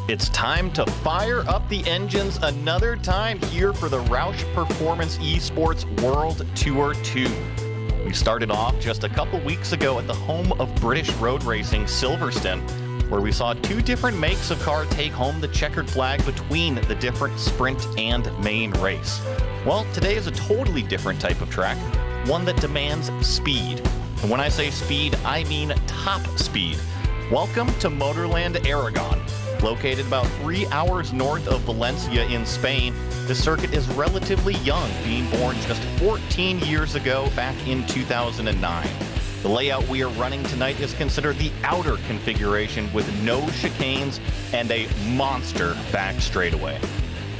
It's time to fire up the engines another time here for the Roush Performance Esports World Tour 2. We started off just a couple weeks ago at the home of British road racing, Silverstone, where we saw two different makes of car take home the checkered flag between the different sprint and main race. Well, today is a totally different type of track, one that demands speed. And when I say speed, I mean top speed. Welcome to Motorland Aragon. Located about 3 hours north of Valencia in Spain, the circuit is relatively young, being born just 14 years ago back in 2009. The layout we are running tonight is considered the outer configuration with no chicanes and a monster back straightaway.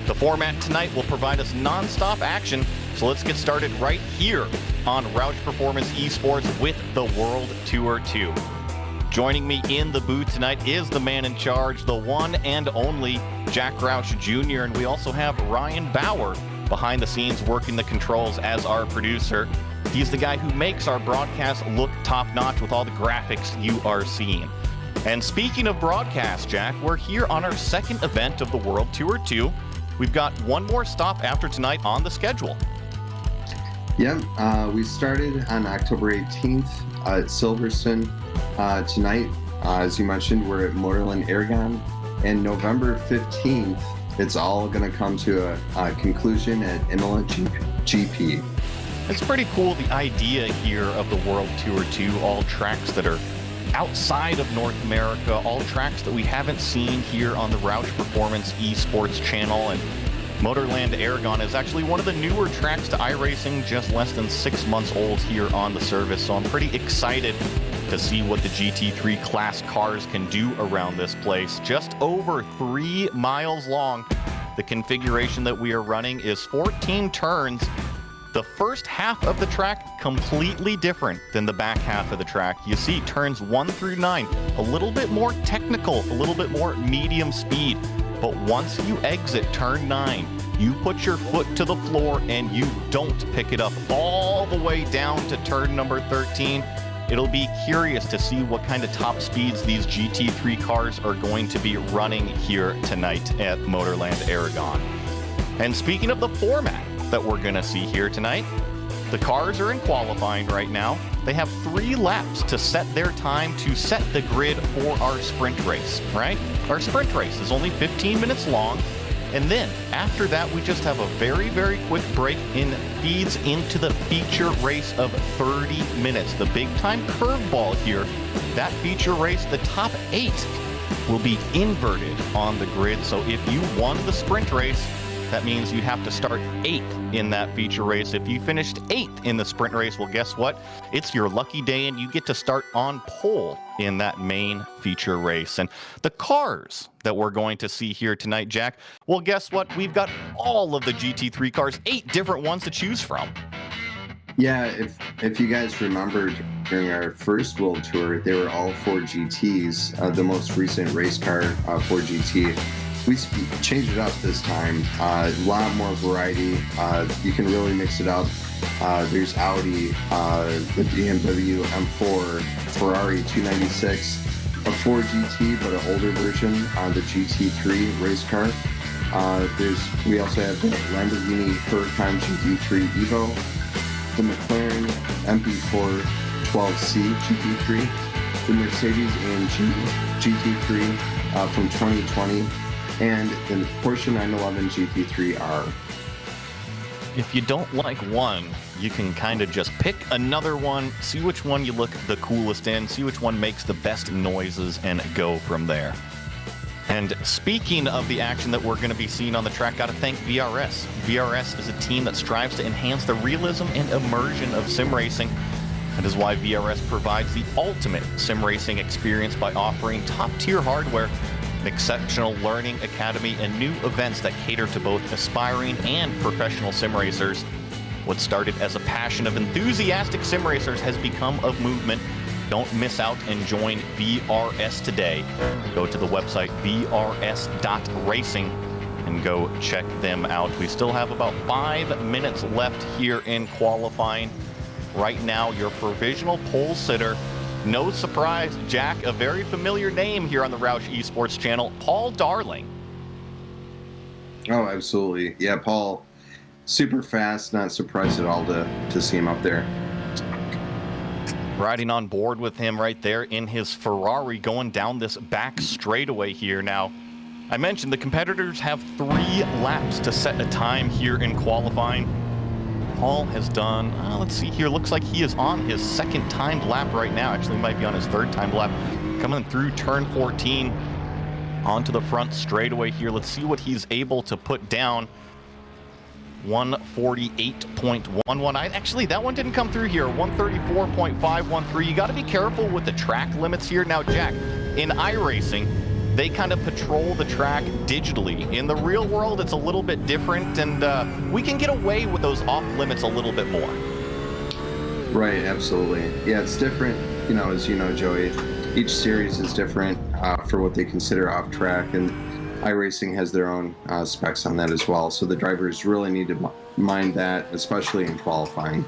The format tonight will provide us non-stop action, so let's get started right here on Roush Performance Esports with the World Tour 2. Joining me in the booth tonight is the man in charge, the one and only Jack Roush Jr., and we also have Ryan Bauer behind the scenes working the controls as our producer. He's the guy who makes our broadcast look top-notch with all the graphics you are seeing. And speaking of broadcast, Jack, we're here on our second event of the World Tour 2. We've got one more stop after tonight on the schedule. Yeah, we started on October 18th at Silverstone. Tonight, as you mentioned, we're at Motorland Aragon, and November 15th, it's all going to come to a conclusion at Imola GP. It's pretty cool, the idea here of the World Tour 2, all tracks that are outside of North America, all tracks that we haven't seen here on the Roush Performance Esports channel. And Motorland Aragon is actually one of the newer tracks to iRacing, just less than 6 months old here on the service. So I'm pretty excited to see what the GT3 class cars can do around this place. Just over 3 miles long. The configuration that we are running is 14 turns. The first half of the track completely different than the back half of the track. You see turns 1 through 9, a little bit more technical, a little bit more medium speed. But once you exit turn 9, you put your foot to the floor and you don't pick it up all the way down to turn number 13. It'll be curious to see what kind of top speeds these GT3 cars are going to be running here tonight at Motorland Aragon. And speaking of the format that we're going to see here tonight, the cars are in qualifying right now. They have 3 laps to set their time to set the grid for our sprint race, right? Our sprint race is only 15 minutes long. And then after that, we just have a very, very quick break and feeds into the feature race of 30 minutes. The big time curveball here, that feature race, the top 8 will be inverted on the grid. So if you won the sprint race, that means you'd have to start 8th in that feature race. If you finished 8th in the sprint race, well, guess what? It's your lucky day and you get to start on pole in that main feature race. And the cars that we're going to see here tonight, Jack, well, guess what? We've got all of the GT3 cars, 8 different ones to choose from. Yeah, if you guys remembered during our first World Tour, they were all 4 GTs, the most recent race car 4 GT. We changed it up this time, a lot more variety. You can really mix it up. There's Audi, the BMW M4, Ferrari 296, a 4 GT, but an older version on the GT3 race car. We also have the Lamborghini Huracan GT3 Evo, the McLaren MP4 12C GT3, the Mercedes-AMG GT3 from 2020, and the Porsche 911 GT3R. If you don't like one, you can kind of just pick another one, see which one you look the coolest in, see which one makes the best noises, and go from there. And speaking of the action that we're going to be seeing on the track, got to thank VRS. VRS is a team that strives to enhance the realism and immersion of sim racing. That is why VRS provides the ultimate sim racing experience by offering top-tier hardware, an exceptional learning academy, and new events that cater to both aspiring and professional sim racers. What started as a passion of enthusiastic sim racers has become a movement. Don't miss out and join VRS today. Go to the website vrs.racing and go check them out. We still have about 5 minutes left here in qualifying. Right now, your provisional pole sitter No surprise, Jack, a very familiar name here on the Roush Esports channel, Paul Darling. Oh, absolutely. Yeah, Paul, super fast. Not surprised at all to see him up there. Riding on board with him right there in his Ferrari going down this back straightaway here. Now, I mentioned the competitors have 3 laps to set a time here in qualifying. Paul has done, let's see here, looks like he is on his 2nd timed lap right now. Actually, might be on his 3rd timed lap. Coming through turn 14 onto the front straightaway here. Let's see what he's able to put down. 148.11. Actually, that one didn't come through here. 134.513. You got to be careful with the track limits here. Now, Jack, in iRacing, they kind of patrol the track digitally. In the real world, it's a little bit different, and we can get away with those off limits a little bit more. Right, absolutely. Yeah, it's different, as you know, Joey. Each series is different for what they consider off track, and iRacing has their own specs on that as well. So the drivers really need to mind that, especially in qualifying.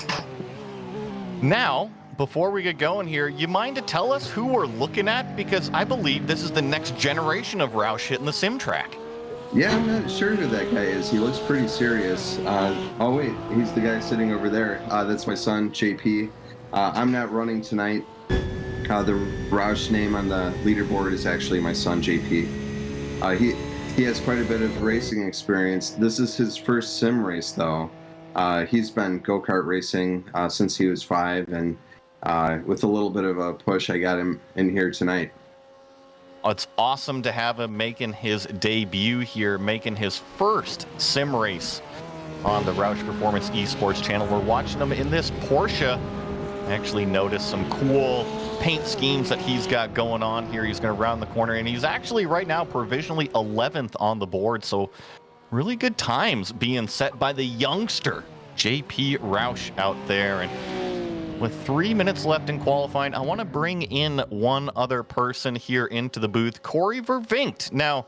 Now, before we get going here, you mind to tell us who we're looking at? Because I believe this is the next generation of Roush hitting the sim track. Yeah, I'm not sure who that guy is. He looks pretty serious. Oh, wait, he's the guy sitting over there. That's my son, JP. I'm not running tonight. The Roush name on the leaderboard is actually my son, JP. He has quite a bit of racing experience. This is his first sim race, though. He's been go-kart racing since he was 5, and with a little bit of a push, I got him in here tonight. It's awesome to have him making his debut here, making his first sim race on the Roush Performance Esports channel. We're watching him in this Porsche. I actually noticed some cool paint schemes that he's got going on here. He's going to round the corner, and he's actually right now provisionally 11th on the board. So really good times being set by the youngster JP Roush out there. And with 3 minutes left in qualifying, I want to bring in one other person here into the booth, Corey Vervinkt. Now,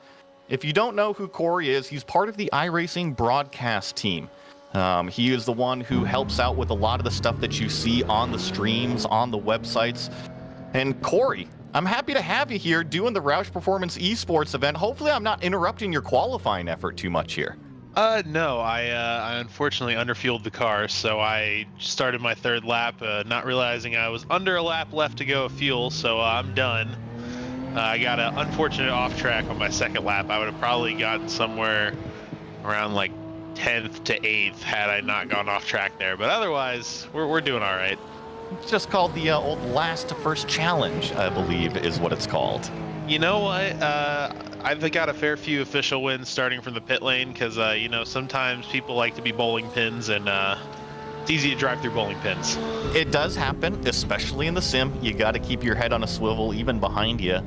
if you don't know who Corey is, he's part of the iRacing broadcast team. He is the one who helps out with a lot of the stuff that you see on the streams, on the websites. And Corey, I'm happy to have you here doing the Roush Performance Esports event. Hopefully I'm not interrupting your qualifying effort too much here. No, I unfortunately underfueled the car, so I started my 3rd lap, not realizing I was under a lap left to go of fuel, so I'm done. I got an unfortunate off track on my 2nd lap. I would have probably gotten somewhere around like 10th to 8th had I not gone off track there, but otherwise, we're doing all right. It's just called the old last to first challenge, I believe is what it's called. You know what? I've got a fair few official wins starting from the pit lane because, sometimes people like to be bowling pins, and it's easy to drive through bowling pins. It does happen, especially in the sim. You got to keep your head on a swivel even behind you.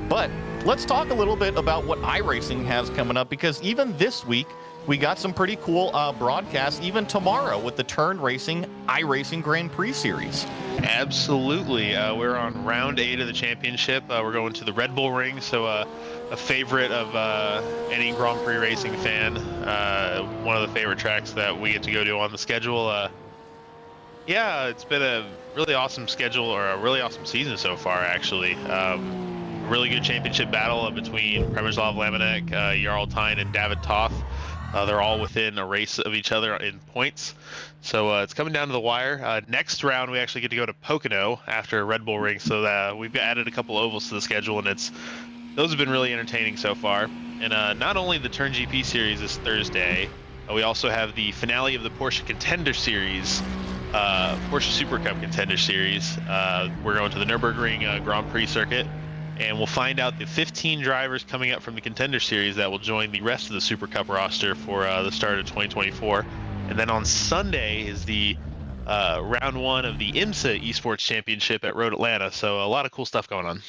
But let's talk a little bit about what iRacing has coming up, because even this week, we got some pretty cool broadcasts, even tomorrow with the Turn Racing iRacing Grand Prix Series. Absolutely. We're on round 8 of the championship. We're going to the Red Bull Ring, so a favorite of any Grand Prix racing fan. One of the favorite tracks that we get to go to on the schedule. Yeah, it's been a really awesome schedule, or a really awesome season so far, actually. Really good championship battle between Primoslav Lamenek, Jarl Tyne, and David Toth. They're all within a race of each other in points. So it's coming down to the wire. Next round, we actually get to go to Pocono after Red Bull Ring. So we've added a couple ovals to the schedule, and those have been really entertaining so far. And not only the Turn GP Series this Thursday, we also have the finale of the Porsche Contender Series, Porsche Super Cup Contender Series. We're going to the Nürburgring Grand Prix circuit. And we'll find out the 15 drivers coming up from the Contender Series that will join the rest of the Super Cup roster for the start of 2024. And then on Sunday is the round 1 of the IMSA Esports Championship at Road Atlanta. So a lot of cool stuff going on.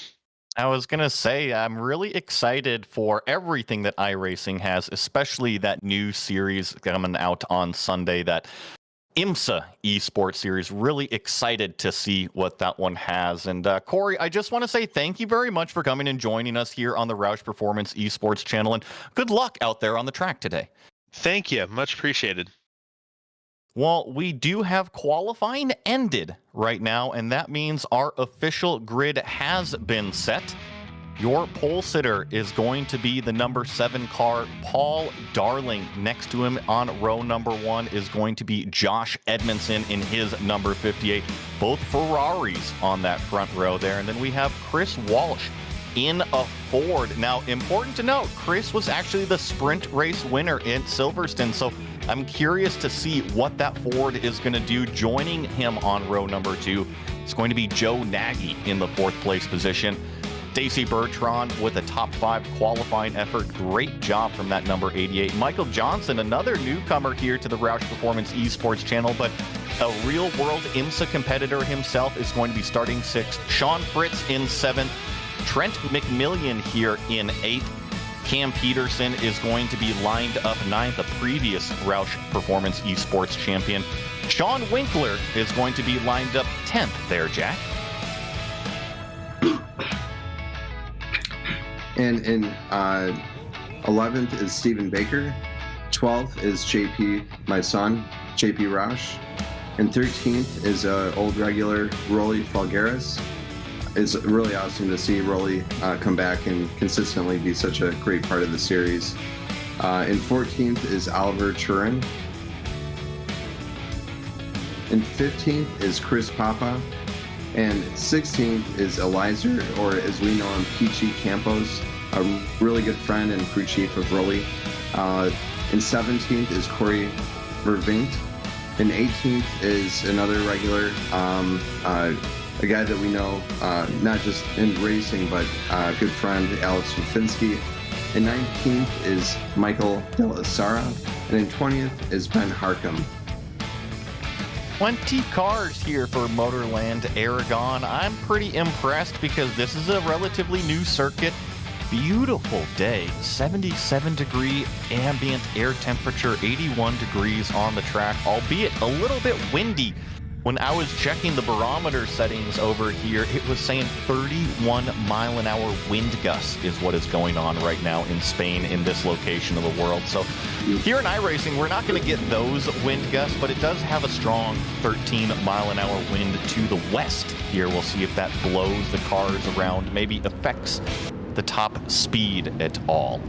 I was going to say, I'm really excited for everything that iRacing has, especially that new series coming out on Sunday, that IMSA Esports Series. Really excited to see what that one has. And Corey, I just want to say thank you very much for coming and joining us here on the Roush Performance Esports channel, and good luck out there on the track today. Thank you. Much appreciated. Well, we do have qualifying ended right now, and that means our official grid has been set. Your pole sitter is going to be the number 7 car, Paul Darling. Next to him on row number 1 is going to be Josh Edmondson in his number 58. Both Ferraris on that front row there. And then we have Chris Walsh in a Ford. Now, important to note, Chris was actually the sprint race winner in Silverstone, so I'm curious to see what that Ford is going to do. Joining him on row number 2 is going to be Joe Nagy in the 4th place position. Stacy Bertrand with a top 5 qualifying effort. Great job from that number 88. Michael Johnson, another newcomer here to the Roush Performance Esports channel, but a real-world IMSA competitor himself, is going to be starting 6th. Sean Fritz in 7th. Trent McMillian here in 8th. Cam Peterson is going to be lined up 9th, a previous Roush Performance Esports champion. Sean Winkler is going to be lined up 10th there, Jack. And in 11th is Stephen Baker. 12th is JP, my son, JP Roush. And 13th is old regular Rolly Falgaris. It's really awesome to see Rolly come back and consistently be such a great part of the series. And 14th is Oliver Turin. And 15th is Chris Papa. And 16th is Elizer, or as we know him, Peachy Campos, a really good friend and crew chief of Rolly. And 17th is Corey Vervinkt. And 18th is another regular, a guy that we know, not just in racing, but a good friend, Alex Rufinski. And 19th is Michael De La Sara. And in 20th is Ben Harcum. 20 cars here for Motorland Aragon. I'm pretty impressed because this is a relatively new circuit. Beautiful day, 77-degree ambient air temperature, 81 degrees on the track, albeit a little bit windy. When I was checking the barometer settings over here, it was saying 31-mile-an-hour wind gusts is what is going on right now in Spain in this location of the world. So here in iRacing, we're not going to get those wind gusts, but it does have a strong 13-mile-an-hour wind to the west here. We'll see if that blows the cars around, maybe affects the top speed at all.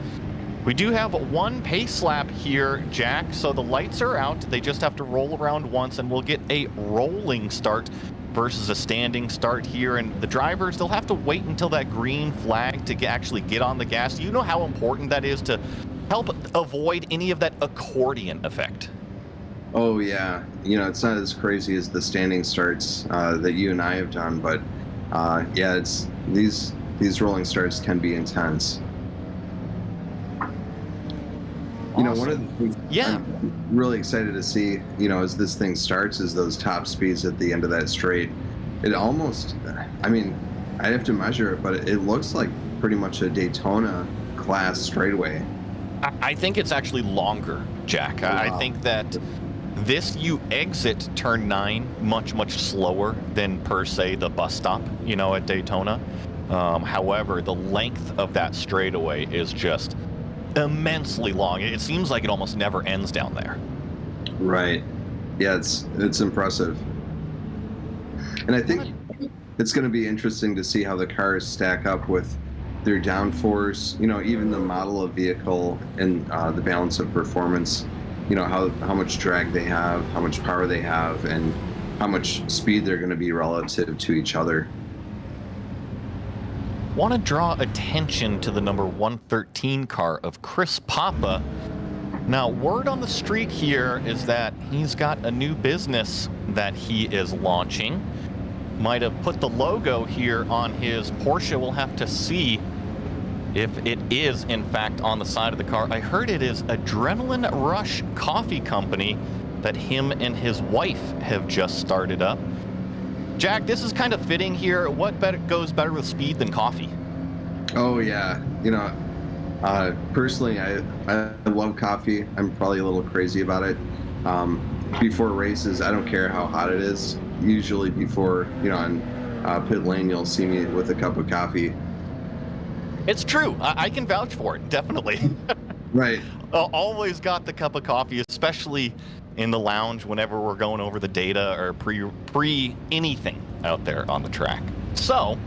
We do have one pace lap here, Jack, so the lights are out. They just have to roll around once, and we'll get a rolling start versus a standing start here. And the drivers, they'll have to wait until that green flag to actually get on the gas. You know how important that is to help avoid any of that accordion effect. Oh, yeah. You know, it's not as crazy as the standing starts that you and I have done, but yeah, it's these rolling starts can be intense. You know, one of the things I'm really excited to see, you know, as this thing starts, is those top speeds at the end of that straight. It almost, I mean, I'd have to measure it, but it looks like pretty much a Daytona class straightaway. I think it's actually longer, Jack. Wow. I think that you exit turn 9 much, much slower than, per se, the bus stop, you know, at Daytona. However, the length of that straightaway is just immensely long. It seems like it almost never ends down there. Right. Yeah, it's impressive. And I think it's going to be interesting to see how the cars stack up with their downforce, you know, even the model of vehicle and the balance of performance, you know, how much drag they have, how much power they have, and how much speed they're going to be relative to each other. Want to draw attention to the number 113 car of Chris Papa. Now, word on the street here is that he's got a new business that he is launching. Might have put the logo here on his Porsche. We'll have to see if it is, in fact, on the side of the car. I heard it is Adrenaline Rush Coffee Company that him and his wife have just started up. Jack, this is kind of fitting here. What goes better with speed than coffee? Oh, yeah. You know, personally, I love coffee. I'm probably a little crazy about it. Before races, I don't care how hot it is. Usually before, you know, on pit lane, you'll see me with a cup of coffee. It's true. I can vouch for it, definitely. Right. Always got the cup of coffee, especially in the lounge whenever we're going over the data or pre anything out there on the track. So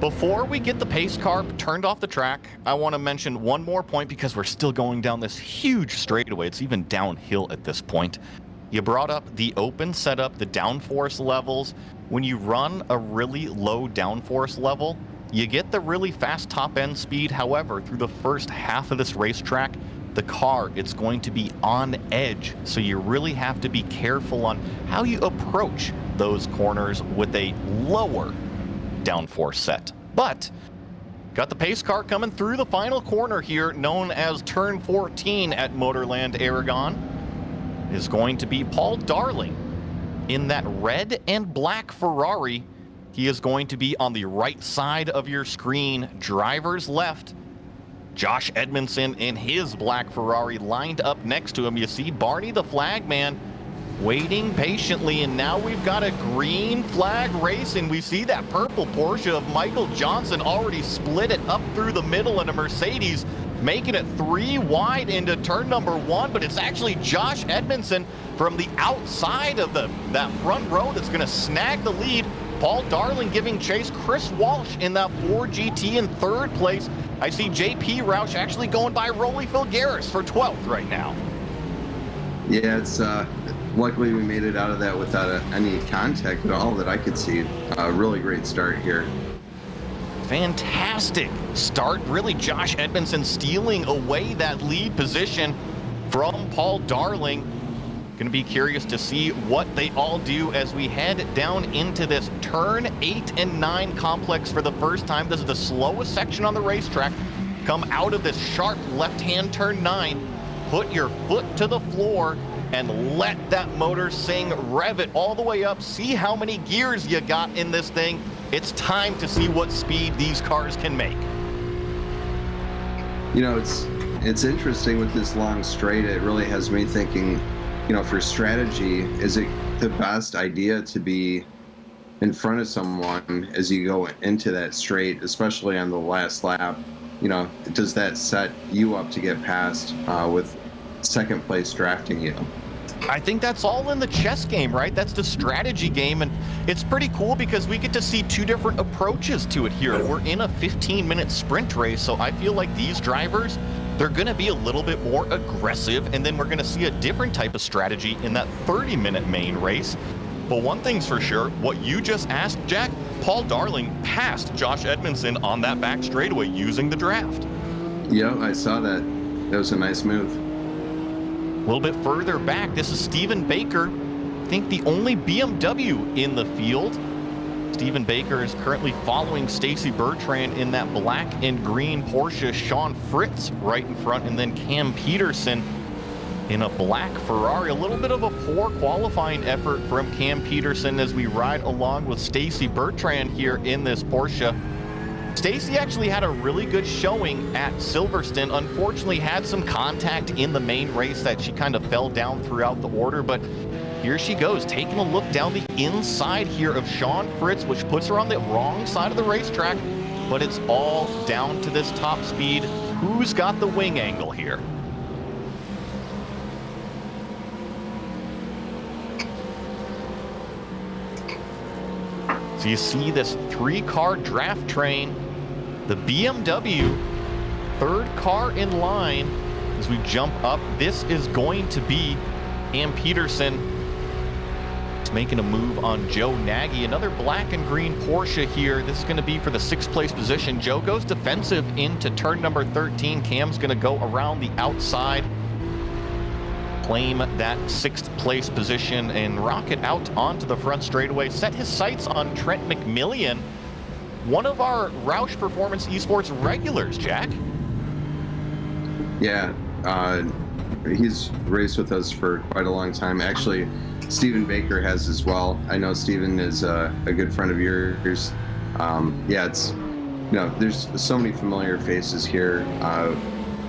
before we get the pace car turned off the track, I want to mention one more point because we're still going down this huge straightaway. It's even downhill at this point. You brought up the open setup, the downforce levels. When you run a really low downforce level, you get the really fast top end speed. However, through the first half of this racetrack, the car, it's going to be on edge. So you really have to be careful on how you approach those corners with a lower downforce set. But got the pace car coming through the final corner here, known as turn 14 at Motorland Aragon, is going to be Paul Darling in that red and black Ferrari. He is going to be on the right side of your screen, driver's left. Josh Edmondson in his black Ferrari lined up next to him. You see Barney the Flagman waiting patiently, and now we've got a green flag racing. We see that purple Porsche of Michael Johnson already split it up through the middle in a Mercedes, making it 3 wide into turn number 1, but it's actually Josh Edmondson from the outside of that front row that's going to snag the lead. Paul Darling giving chase. Chris Walsh in that Ford GT in 3rd place. I see JP Roush actually going by Rolly Filgaris for 12th right now. Yeah, it's luckily we made it out of that without any contact at all that I could see. Really great start here. Fantastic start. Really, Josh Edmondson stealing away that lead position from Paul Darling. Going to be curious to see what they all do as we head down into this turn 8 and 9 complex for the first time. This is the slowest section on the racetrack. Come out of this sharp left-hand turn 9, put your foot to the floor, and let that motor sing. Rev it all the way up. See how many gears you got in this thing. It's time to see what speed these cars can make. You know, it's interesting with this long straight. It really has me thinking, you know, for strategy, is it the best idea to be in front of someone as you go into that straight, especially on the last lap? You know, does that set you up to get past with second place drafting you? I think that's all in the chess game, right? That's the strategy game, and it's pretty cool because we get to see 2 different approaches to it here. We're in a 15-minute sprint race, so I feel like these drivers, they're going to be a little bit more aggressive, and then we're going to see a different type of strategy in that 30-minute main race. But one thing's for sure, what you just asked, Jack, Paul Darling passed Josh Edmondson on that back straightaway using the draft. Yeah, I saw that. That was a nice move. A little bit further back, this is Stephen Baker. I think the only BMW in the field. Stephen Baker is currently following Stacy Bertrand in that black and green Porsche. Sean Fritz right in front, and then Cam Peterson in a black Ferrari. A little bit of a poor qualifying effort from Cam Peterson as we ride along with Stacy Bertrand here in this Porsche. Stacy actually had a really good showing at Silverstone. Unfortunately, had some contact in the main race that she kind of fell down throughout the order, but here she goes, taking a look down the inside here of Sean Fritz, which puts her on the wrong side of the racetrack, but it's all down to this top speed. Who's got the wing angle here? So you see this 3-car draft train, the BMW, 3rd car in line as we jump up. This is going to be Cam Peterson making a move on Joe Nagy. Another black and green Porsche here. This is going to be for the 6th place position. Joe goes defensive into turn number 13. Cam's going to go around the outside, claim that 6th place position, and rocket out onto the front straightaway. Set his sights on Trent McMillian, one of our Roush Performance Esports regulars, Jack. Yeah, he's raced with us for quite a long time. Actually, Stephen Baker has as well. I know Stephen is a good friend of yours. Yeah, it's, you know, there's so many familiar faces here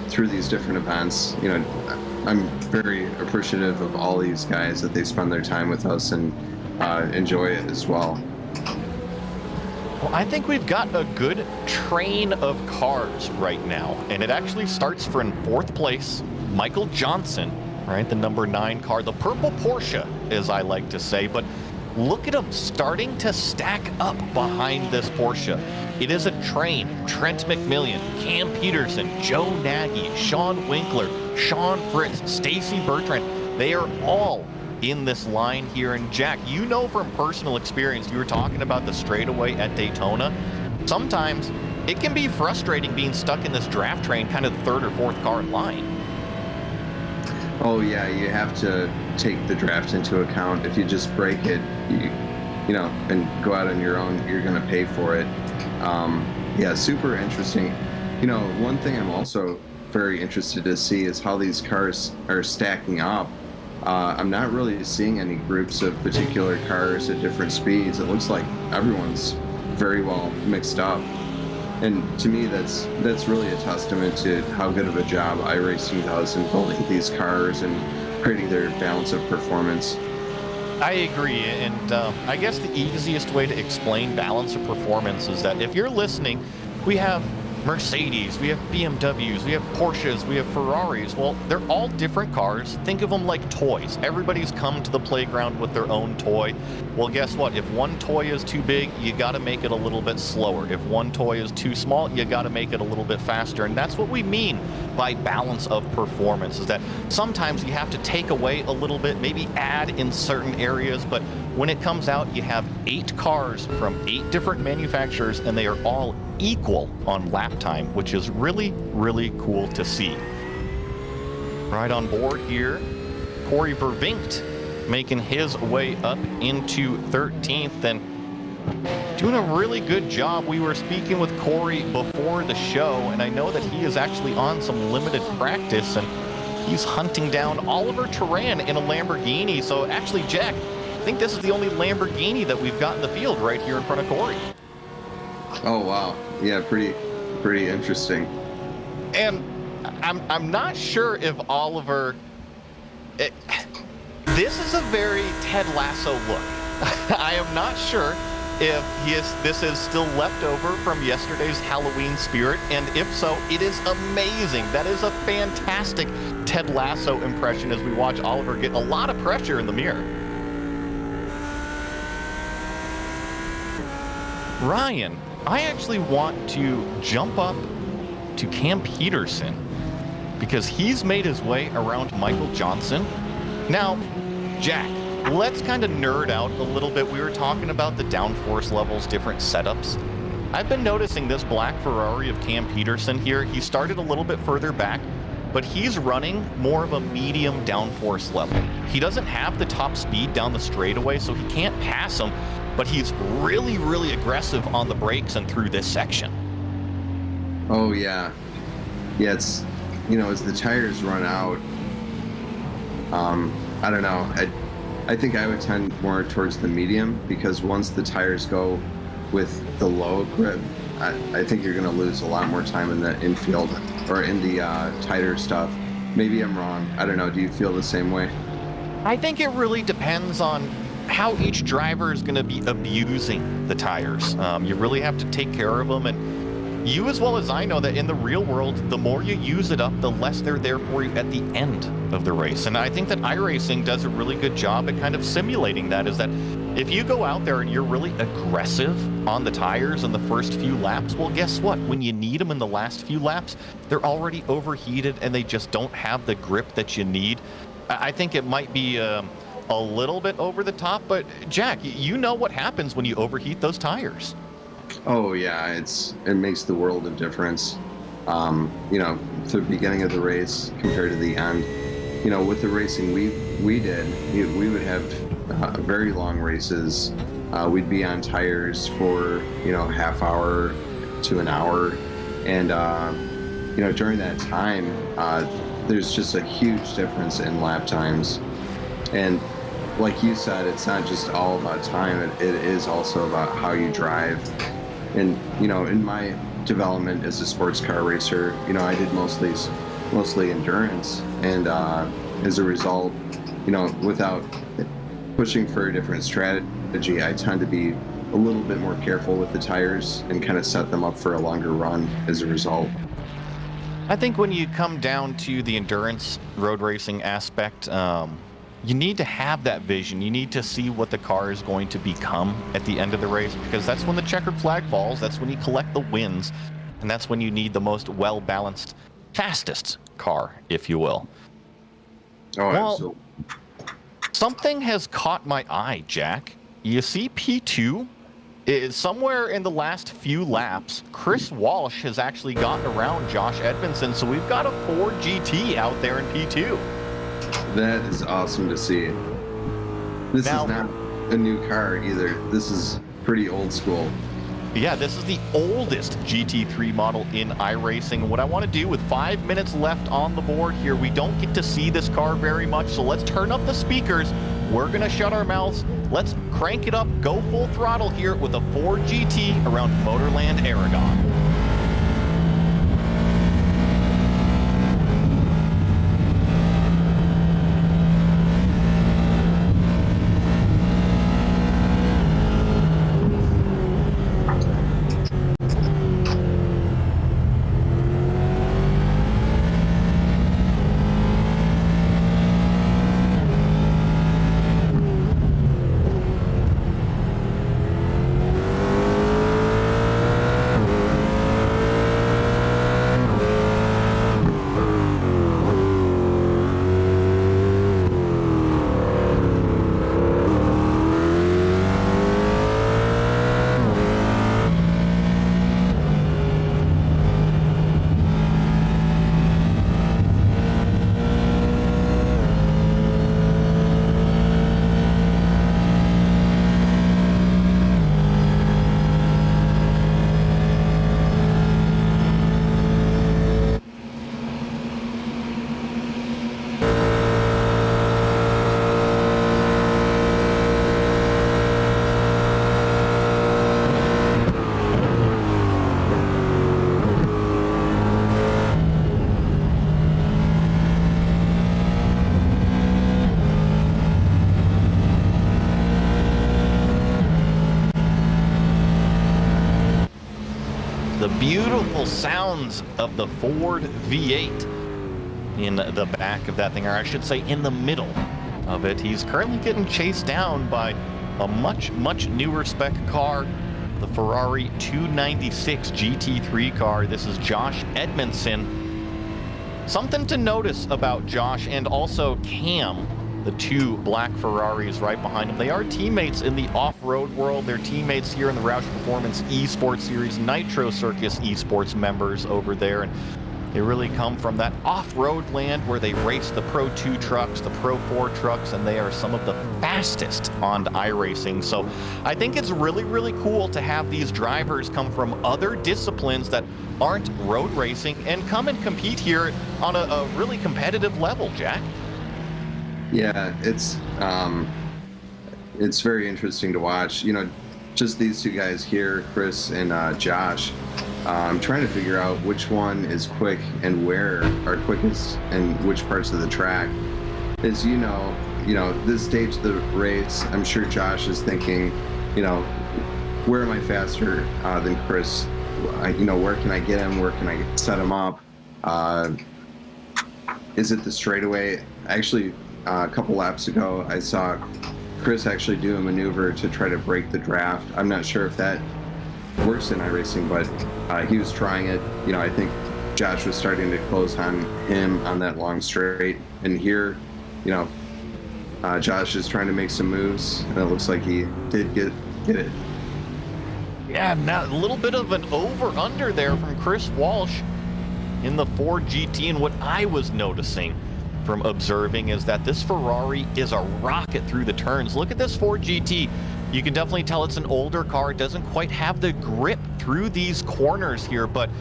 through these different events. You know, I'm very appreciative of all these guys that they spend their time with us and enjoy it as well. Well, I think we've got a good train of cars right now, and it actually starts from 4th place, Michael Johnson right? The number 9 car, the purple Porsche, as I like to say. But look at them starting to stack up behind this Porsche. It is a train. Trent McMillan, Cam Peterson, Joe Nagy, Sean Winkler, Sean Fritz, Stacy Bertrand. They are all in this line here. And Jack, you know from personal experience, you were talking about the straightaway at Daytona. Sometimes it can be frustrating being stuck in this draft train, kind of the 3rd or 4th car in line. Oh yeah, you have to take the draft into account. If you just break it, you know, and go out on your own, you're going to pay for it. Yeah, super interesting. You know, one thing I'm also very interested to see is how these cars are stacking up. I'm not really seeing any groups of particular cars at different speeds. It looks like everyone's very well mixed up. And to me, that's really a testament to how good of a job iRacing does in building these cars and creating their balance of performance. I agree, and I guess the easiest way to explain balance of performance is that if you're listening, we have Mercedes, we have BMWs, we have Porsches, we have Ferraris. Well, they're all different cars. Think of them like toys. Everybody's come to the playground with their own toy. Well, guess what? If one toy is too big, you got to make it a little bit slower. If one toy is too small, you got to make it a little bit faster. And that's what we mean by balance of performance, is that sometimes you have to take away a little bit, maybe add in certain areas, but when it comes out, you have 8 cars from 8 different manufacturers, and they are all equal on lap time, which is really, really cool to see. Right on board here, Corey Vervinkt making his way up into 13th and doing a really good job. We were speaking with Corey before the show, and I know that he is actually on some limited practice, and he's hunting down Oliver Turan in a Lamborghini. So actually, Jack, I think this is the only Lamborghini that we've got in the field right here in front of Corey. Oh wow, yeah, pretty interesting. And I'm not sure if Oliver. This is a very Ted Lasso look. I am not sure if this is still left over from yesterday's Halloween spirit, and if so, it is amazing. That is a fantastic Ted Lasso impression as we watch Oliver get a lot of pressure in the mirror. Ryan, I actually want to jump up to Cam Peterson because he's made his way around Michael Johnson. Now, Jack, let's kind of nerd out a little bit. We were talking about the downforce levels, different setups. I've been noticing this black Ferrari of Cam Peterson here. He started a little bit further back, but he's running more of a medium downforce level. He doesn't have the top speed down the straightaway, so he can't pass him, but he's really, really aggressive on the brakes and through this section. Oh yeah. Yeah, it's, you know, as the tires run out, I don't know. I think I would tend more towards the medium, because once the tires go with the low grip, I think you're going to lose a lot more time in the infield or in the tighter stuff. Maybe I'm wrong. I don't know. Do you feel the same way? I think it really depends on how each driver is going to be abusing the tires. You really have to take care of them, and you as well as I know that in the real world, the more you use it up, the less they're there for you at the end of the race. And I think that iRacing does a really good job at kind of simulating that, is that if you go out there and you're really aggressive on the tires in the first few laps, well, guess what? When you need them in the last few laps, they're already overheated and they just don't have the grip that you need. I think it might be a little bit over the top, but Jack, you know what happens when you overheat those tires. Oh yeah, it makes the world of difference. You know, the beginning of the race compared to the end. You know, with the racing we did, we would have very long races. We'd be on tires for, you know, half hour to an hour, and you know, during that time, there's just a huge difference in lap times. And like you said, it's not just all about time, it is also about how you drive. And, you know, in my development as a sports car racer, you know, I did mostly endurance. And as a result, you know, without pushing for a different strategy, I tend to be a little bit more careful with the tires and kind of set them up for a longer run as a result. I think when you come down to the endurance road racing aspect, you need to have that vision. You need to see what the car is going to become at the end of the race, because that's when the checkered flag falls. That's when you collect the wins, and that's when you need the most well-balanced, fastest car, if you will. Oh, Well, absolutely. something has caught my eye, Jack. You see P2 is somewhere in the last few laps. Chris Walsh has actually gotten around Josh Edmondson, so we've got a Ford GT out there in P2. That is awesome to see. This Now- is not a new car either. This is pretty old school. Yeah, this is the oldest GT3 model in iRacing. What I want to do with 5 minutes left on the board here, we don't get to see this car very much, so let's turn up the speakers. We're going to shut our mouths. Let's crank it up, go full throttle here with a Ford GT around Motorland Aragon. The beautiful sounds of the Ford V8 in the back of that thing, or I should say in the middle of it. He's currently getting chased down by a much newer spec car, the Ferrari 296 GT3 car. This is Josh Edmondson. Something to notice about Josh and also Cam, the two black Ferraris right behind him. They are teammates in the off-road world. They're teammates here in the Roush Performance Esports Series, Nitro Circus Esports members over there. And they really come from that off-road land where they race the Pro 2 trucks, the Pro 4 trucks, and they are some of the fastest on iRacing. So I think it's really cool to have these drivers come from other disciplines that aren't road racing and come and compete here on a really competitive level, Jack. Yeah, it's very interesting to watch. You know, just these two guys here, Chris and Josh. I'm trying to figure out which one is quick and where are quickest and which parts of the track. As you know, this stage of the race, I'm sure Josh is thinking, where am I faster than Chris? Where can I get him? Where can I set him up? Is it the straightaway? Actually, a couple laps ago, I saw Chris actually do a maneuver to try to break the draft. I'm not sure if that works in iRacing, but he was trying it. I think Josh was starting to close on him on that long straight. And here, Josh is trying to make some moves, and it looks like he did get it. Yeah, now a little bit of an over-under there from Chris Walsh in the Ford GT. And what I was noticing from observing is that this Ferrari is a rocket through the turns. Look at this Ford GT. You can definitely tell it's an older car. It doesn't quite have the grip through these corners here, but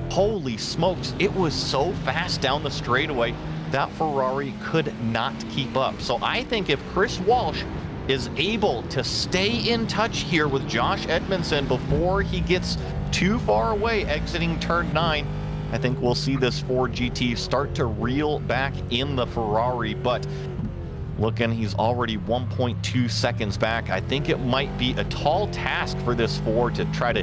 holy smokes, it was so fast down the straightaway that Ferrari could not keep up. So I think if Chris Walsh is able to stay in touch here with Josh Edmondson before he gets too far away exiting turn 9, I think we'll see this Ford GT start to reel back in the Ferrari. But looking, he's already 1.2 seconds back. I think it might be a tall task for this Ford to try to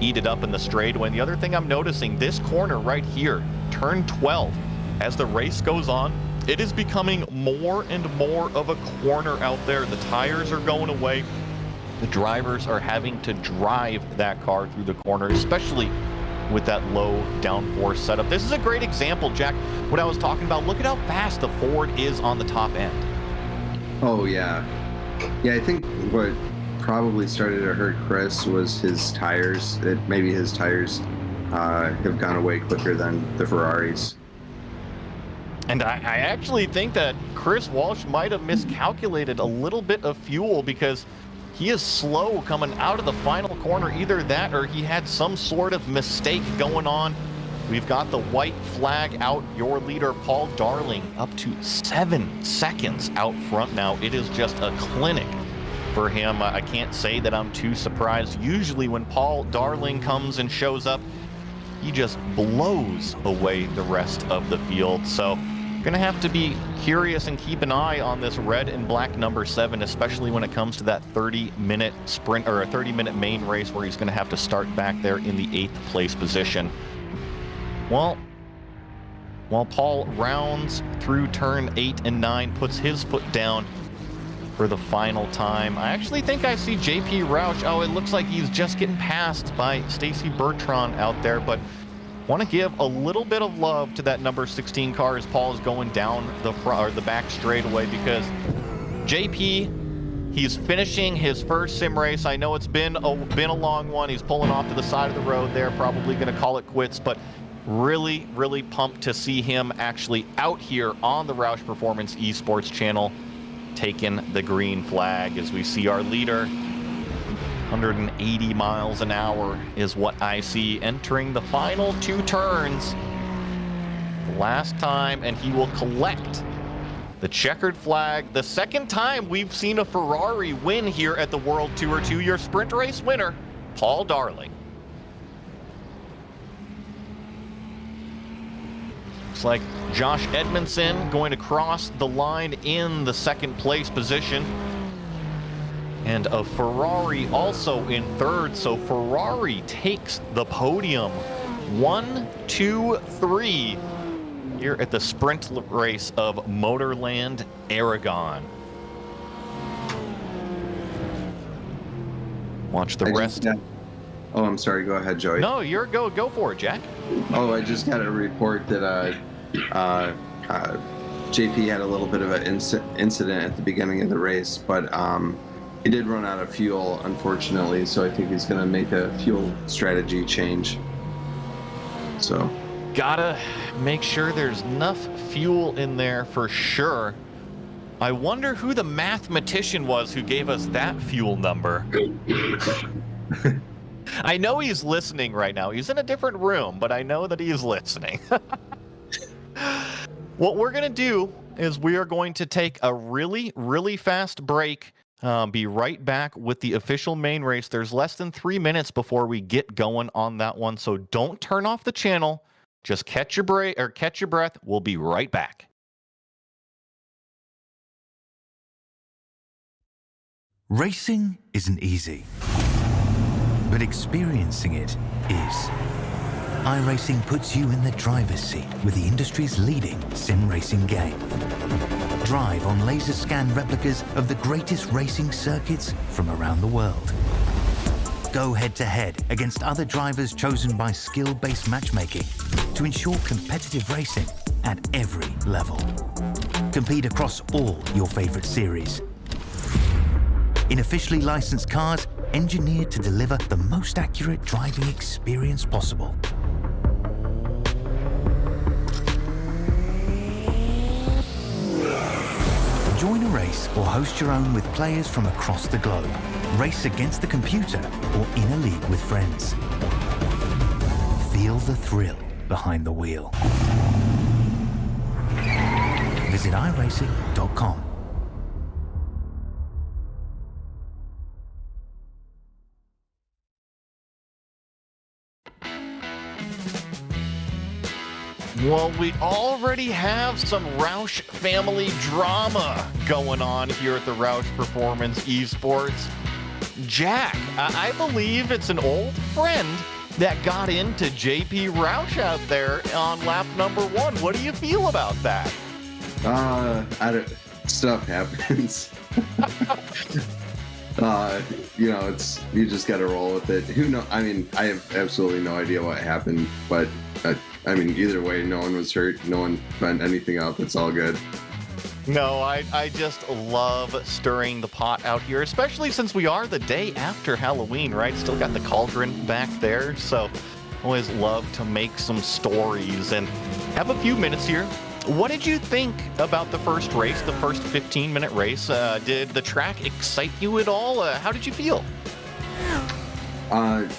eat it up in the straightaway. And the other thing I'm noticing, this corner right here, turn 12, as the race goes on, it is becoming more and more of a corner out there. The tires are going away. The drivers are having to drive that car through the corner, especially with that low downforce setup. This is a great example, Jack, what I was talking about. Look at how fast the Ford is on the top end. Oh, yeah. Yeah, I think what probably started to hurt Chris was his tires. Maybe his tires have gone away quicker than the Ferraris. And I actually think that Chris Walsh might have miscalculated a little bit of fuel, because he is slow coming out of the final corner. Either that or he had some sort of mistake going on. We've got the white flag out. Your leader, Paul Darling, up to 7 seconds out front now. It is just a clinic for him. I can't say that I'm too surprised. Usually when Paul Darling comes and shows up, he just blows away the rest of the field. So going to have to be curious and keep an eye on this red and black number 7, especially when it comes to that 30-minute sprint or a 30-minute main race, where he's going to have to start back there in the 8th place position. Well, while Paul rounds through turn 8 and 9, puts his foot down for the final time, I actually think I see JP Roush. Oh, it looks like he's just getting passed by Stacy Bertrand out there, but want to give a little bit of love to that number 16 car as Paul is going down the front or the back straightaway, because JP, he's finishing his first sim race. I know it's been a long one. He's pulling off to the side of the road there, probably going to call it quits, but really, really pumped to see him actually out here on the Roush Performance Esports channel, taking the green flag, as we see our leader. 180 miles an hour is what I see, entering the final 2 turns. The last time, and he will collect the checkered flag. The second time we've seen a Ferrari win here at the World Tour 2. Your sprint race winner, Paul Darling. Looks like Josh Edmondson going to cross the line in the 2nd place position. And a Ferrari also in 3rd, so Ferrari takes the podium. 1, 2, 3 here at the sprint race of Motorland Aragon. Watch the rest. Oh, I'm sorry. Go ahead, Joey. No, you're go for it, Jack. Oh, I just got a report that JP had a little bit of an incident at the beginning of the race, but he did run out of fuel, unfortunately, so I think he's going to make a fuel strategy change. So gotta make sure there's enough fuel in there for sure. I wonder who the mathematician was who gave us that fuel number. I know he's listening right now. He's in a different room, but I know that he is listening. What we're going to do is we are going to take a really, really fast break. Be right back with the official main race. There's less than 3 minutes before we get going on that one, so don't turn off the channel. Just catch your breath. We'll be right back. Racing isn't easy, but experiencing it is. iRacing puts you in the driver's seat with the industry's leading sim racing game. Drive on laser scan replicas of the greatest racing circuits from around the world. Go head-to-head against other drivers chosen by skill-based matchmaking to ensure competitive racing at every level. Compete across all your favorite series. In officially licensed cars, engineered to deliver the most accurate driving experience possible. Join a race or host your own with players from across the globe. Race against the computer or in a league with friends. Feel the thrill behind the wheel. Visit iRacing.com. Well, we already have some Roush family drama going on here at the Roush Performance Esports. Jack, I believe it's an old friend that got into JP Roush out there on lap number 1. What do you feel about that? Stuff happens. You just got to roll with it. Who know? I mean, I have absolutely no idea what happened, but either way, no one was hurt. No one found anything out. That's all good. No, I just love stirring the pot out here, especially since we are the day after Halloween, right? Still got the cauldron back there, so always love to make some stories and have a few minutes here. What did you think about the first race, the first 15-minute race? Did the track excite you at all? How did you feel?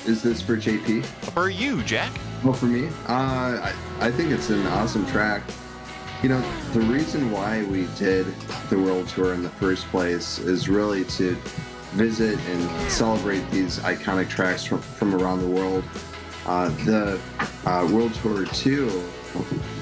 Is this for JP? For you, Jack? Well, for me, I think it's an awesome track. You know, the reason why we did the World Tour in the first place is really to visit and celebrate these iconic tracks from around the world. The World Tour 2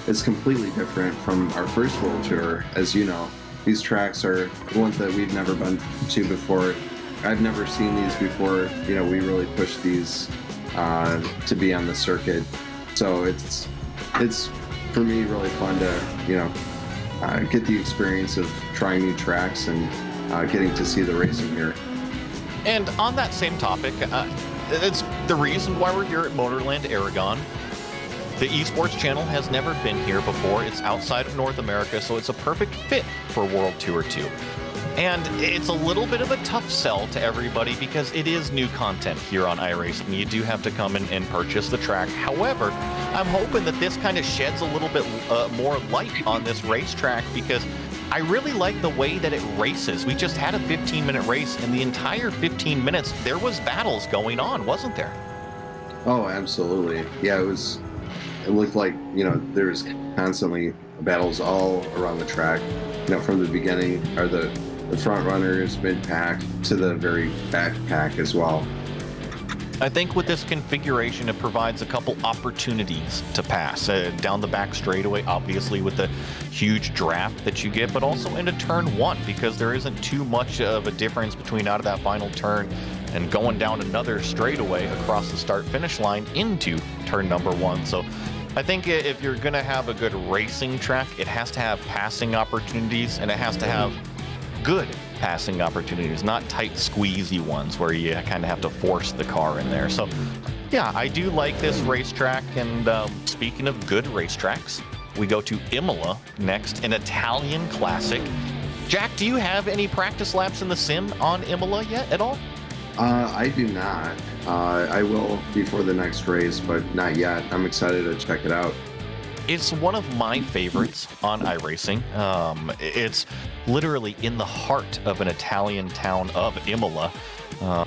is completely different from our first World Tour. As you know, these tracks are the ones that we've never been to before. I've never seen these before. You know, we really push these to be on the circuit. So it's for me really fun to get the experience of trying new tracks and getting to see the racing here. And on that same topic, it's the reason why we're here at Motorland Aragon. The esports channel has never been here before. It's outside of North America, so it's a perfect fit for World Tour 2. And it's a little bit of a tough sell to everybody because it is new content here on iRacing. You do have to come in and purchase the track. However, I'm hoping that this kind of sheds a little bit more light on this racetrack because I really like the way that it races. We just had a 15-minute race, and the entire 15 minutes, there was battles going on, wasn't there? Oh, absolutely. Yeah, it looked like, there's constantly battles all around the track, from the beginning, or the front runners, mid-pack, to the very back pack as well. I think with this configuration, it provides a couple opportunities to pass down the back straightaway, obviously with the huge draft that you get, but also into turn 1 because there isn't too much of a difference between out of that final turn and going down another straightaway across the start-finish line into turn number 1. So I think if you're going to have a good racing track, it has to have passing opportunities, and it has to have good passing opportunities, not tight, squeezy ones where you kind of have to force the car in there. So, yeah, I do like this racetrack. And speaking of good racetracks, we go to Imola next, an Italian classic. Jack, do you have any practice laps in the sim on Imola yet at all? I do not. I will before the next race, but not yet. I'm excited to check it out. It's one of my favorites on iRacing. It's literally in the heart of an Italian town of Imola.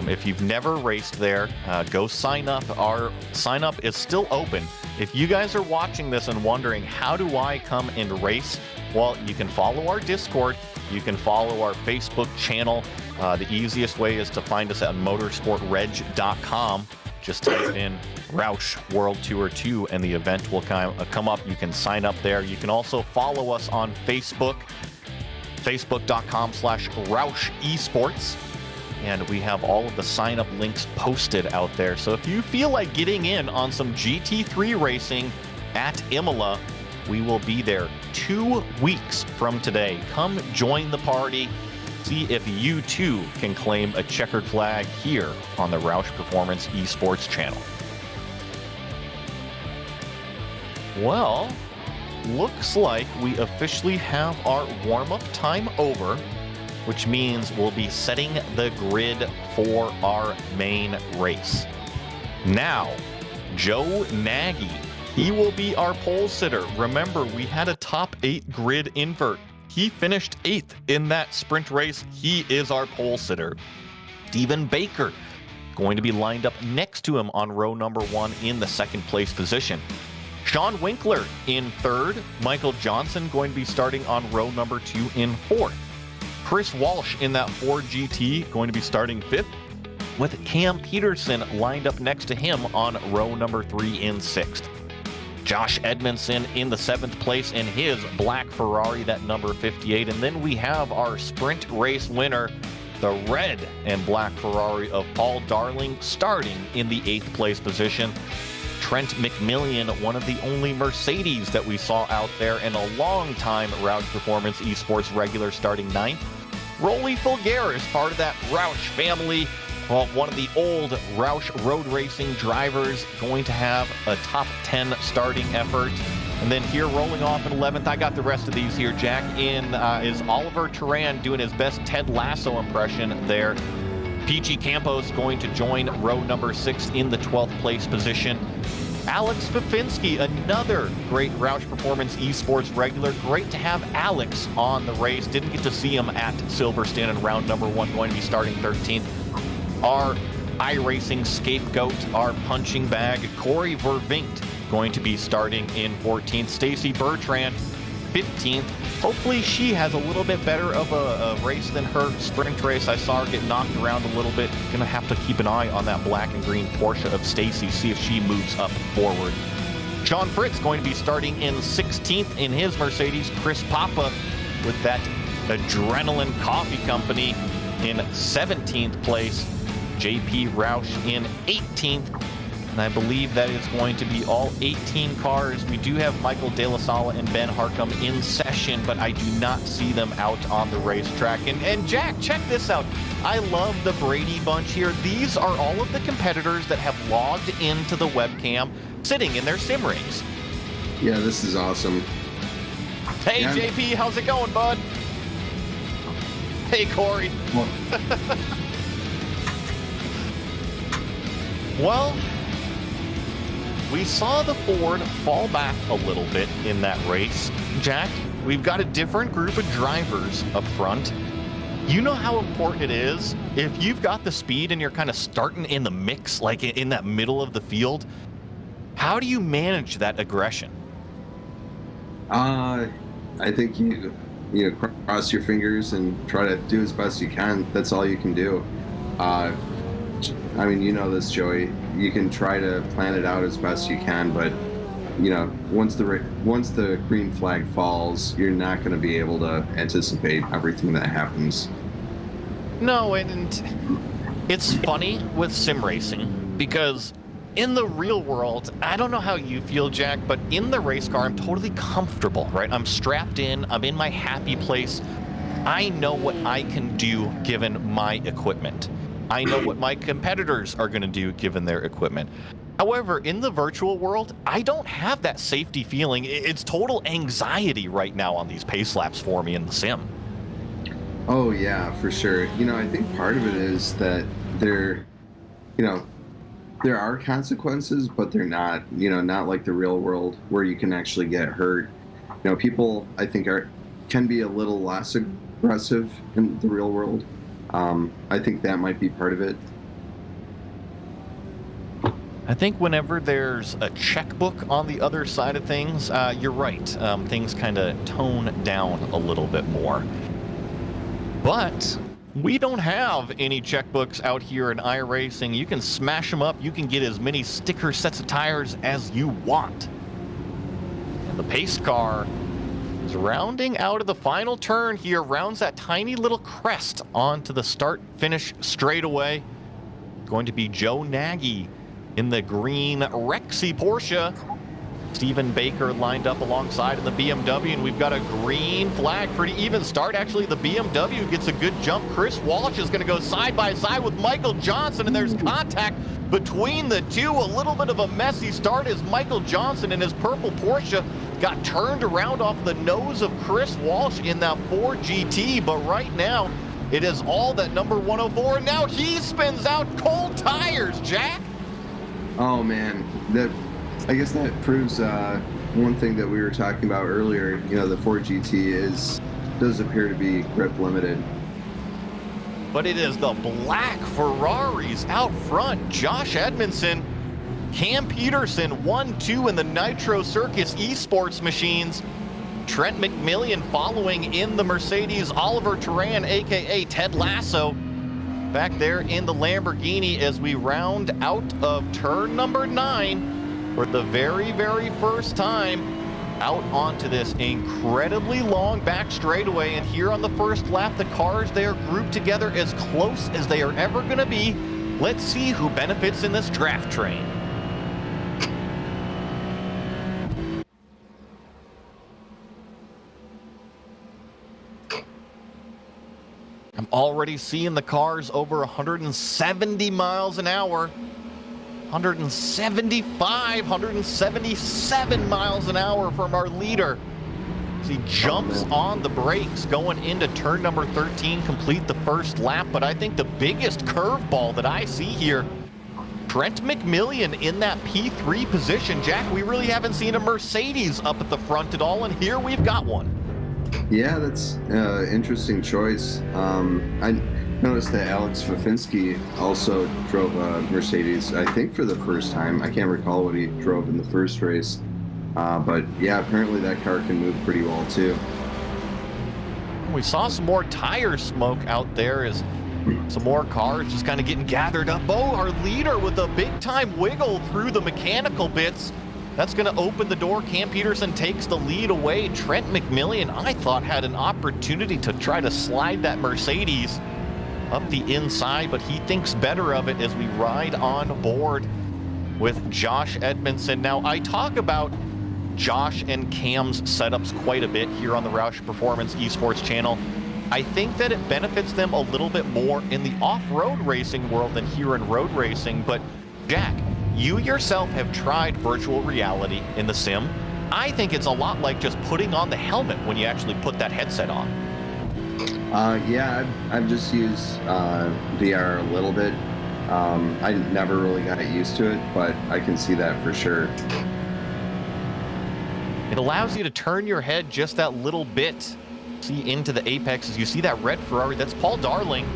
If you've never raced there, go sign up. Our sign up is still open. If you guys are watching this and wondering, how do I come and race? Well, you can follow our Discord. You can follow our Facebook channel. The easiest way is to find us at motorsportreg.com. Just type in Roush World Tour 2 and the event will come up. You can sign up there. You can also follow us on Facebook, facebook.com/Roush Esports. And we have all of the sign-up links posted out there. So if you feel like getting in on some GT3 racing at Imola, we will be there 2 weeks from today. Come join the party. See if you too can claim a checkered flag here on the Roush Performance Esports channel. Well, looks like we officially have our warm-up time over, which means we'll be setting the grid for our main race. Now, Joe Nagy, he will be our pole sitter. Remember, we had a top 8 grid invert. He finished 8th in that sprint race. He is our pole sitter. Stephen Baker going to be lined up next to him on row number 1 in the 2nd place position. Sean Winkler in 3rd. Michael Johnson going to be starting on row number 2 in 4th. Chris Walsh in that Ford GT going to be starting 5th, with Cam Peterson lined up next to him on row number 3 in 6th. Josh Edmondson in the 7th place in his black Ferrari, that number 58. And then we have our sprint race winner, the red and black Ferrari of Paul Darling, starting in the 8th place position. Trent McMillan, one of the only Mercedes that we saw out there, and a long-time Roush Performance Esports regular, starting 9th. Rolly Fulgaris, part of that Roush family, well, one of the old Roush road racing drivers, going to have a top 10 starting effort. And then here, rolling off in 11th, I got the rest of these here, Jack, is Oliver Turan doing his best Ted Lasso impression there. PG Campos going to join row number 6 in the 12th place position. Alex Fafinski, another great Roush Performance Esports regular. Great to have Alex on the race. Didn't get to see him at Silverstone in round number 1, going to be starting 13th. Our iRacing scapegoat, our punching bag, Corey Vervinkt, going to be starting in 14th. Stacy Bertrand, 15th. Hopefully she has a little bit better of a race than her sprint race. I saw her get knocked around a little bit. Gonna have to keep an eye on that black and green Porsche of Stacy, see if she moves up forward. Sean Fritz going to be starting in 16th in his Mercedes. Chris Papa with that Adrenaline Coffee Company in 17th place. JP Roush in 18th. And I believe that is going to be all 18 cars. We do have Michael De La Sala and Ben Harcum in session, but I do not see them out on the racetrack. And Jack, check this out. I love the Brady bunch here. These are all of the competitors that have logged into the webcam, sitting in their sim rings. Yeah, this is awesome. Hey, yeah. JP, how's it going, bud? Hey, Corey. Well, we saw the Ford fall back a little bit in that race. Jack, we've got a different group of drivers up front. You know how important it is if you've got the speed and you're kind of starting in the mix, like in that middle of the field. How do you manage that aggression? I think you cross your fingers and try to do as best you can. That's all you can do. I mean, you know this, Joey. You can try to plan it out as best you can, but once the green flag falls, you're not going to be able to anticipate everything that happens. No, and it's funny with sim racing because in the real world, I don't know how you feel, Jack, but in the race car, I'm totally comfortable, right? I'm strapped in. I'm in my happy place. I know what I can do given my equipment. I know what my competitors are going to do given their equipment. However, in the virtual world, I don't have that safety feeling. It's total anxiety right now on these pace laps for me in the sim. Oh, yeah, for sure. I think part of it is that there are consequences, but they're not, not like the real world where you can actually get hurt. People, I think, can be a little less aggressive in the real world. I think that might be part of it. I think whenever there's a checkbook on the other side of things, you're right. Things kind of tone down a little bit more. But we don't have any checkbooks out here in iRacing. You can smash them up. You can get as many sticker sets of tires as you want. And the pace car is rounding out of the final turn here, rounds that tiny little crest onto the start-finish straightaway. Going to be Joe Nagy in the green Rexy Porsche. Stephen Baker lined up alongside in the BMW, and we've got a green flag. Pretty even start, actually. The BMW gets a good jump. Chris Walsh is going to go side by side with Michael Johnson, and there's contact between the two. A little bit of a messy start as Michael Johnson and his purple Porsche got turned around off the nose of Chris Walsh in that Ford GT, but right now it is all that number 104, and now he spins out cold tires, Jack. Oh man, I guess that proves one thing that we were talking about earlier. The Ford GT does appear to be grip limited. But it is the black Ferraris out front. Josh Edmondson, Cam Peterson, 1-2 in the Nitro Circus Esports machines. Trent McMillan following in the Mercedes. Oliver Turan, a.k.a. Ted Lasso, back there in the Lamborghini as we round out of turn number 9 for the very, very first time. out onto this incredibly long back straightaway. And here on the first lap, the cars, they are grouped together as close as they are ever going to be. Let's see who benefits in this draft train. I'm already seeing the cars over 170 miles an hour. 175, 177 miles an hour from our leader. As he jumps on the brakes going into turn number 13, complete the first lap. But I think the biggest curveball that I see here, Trent McMillan in that P3 position. Jack, we really haven't seen a Mercedes up at the front at all, and here we've got one. Yeah, that's an interesting choice. I noticed that Alex Fafinski also drove a Mercedes, I think for the first time. I can't recall what he drove in the first race. But yeah, apparently that car can move pretty well too. We saw some more tire smoke out there as some more cars just kind of getting gathered up. Oh, our leader with a big time wiggle through the mechanical bits. That's going to open the door. Cam Peterson takes the lead away. Trent McMillan, I thought, had an opportunity to try to slide that Mercedes up the inside, but he thinks better of it as we ride on board with Josh Edmondson. Now, I talk about Josh and Cam's setups quite a bit here on the Roush Performance Esports channel. I think that it benefits them a little bit more in the off-road racing world than here in road racing. But Jack, you yourself have tried virtual reality in the sim. I think it's a lot like just putting on the helmet when you actually put that headset on. Yeah, I've just used VR a little bit. I never really got used to it, but I can see that for sure. It allows you to turn your head just that little bit, see into the apex. As you see that red Ferrari, that's Paul Darling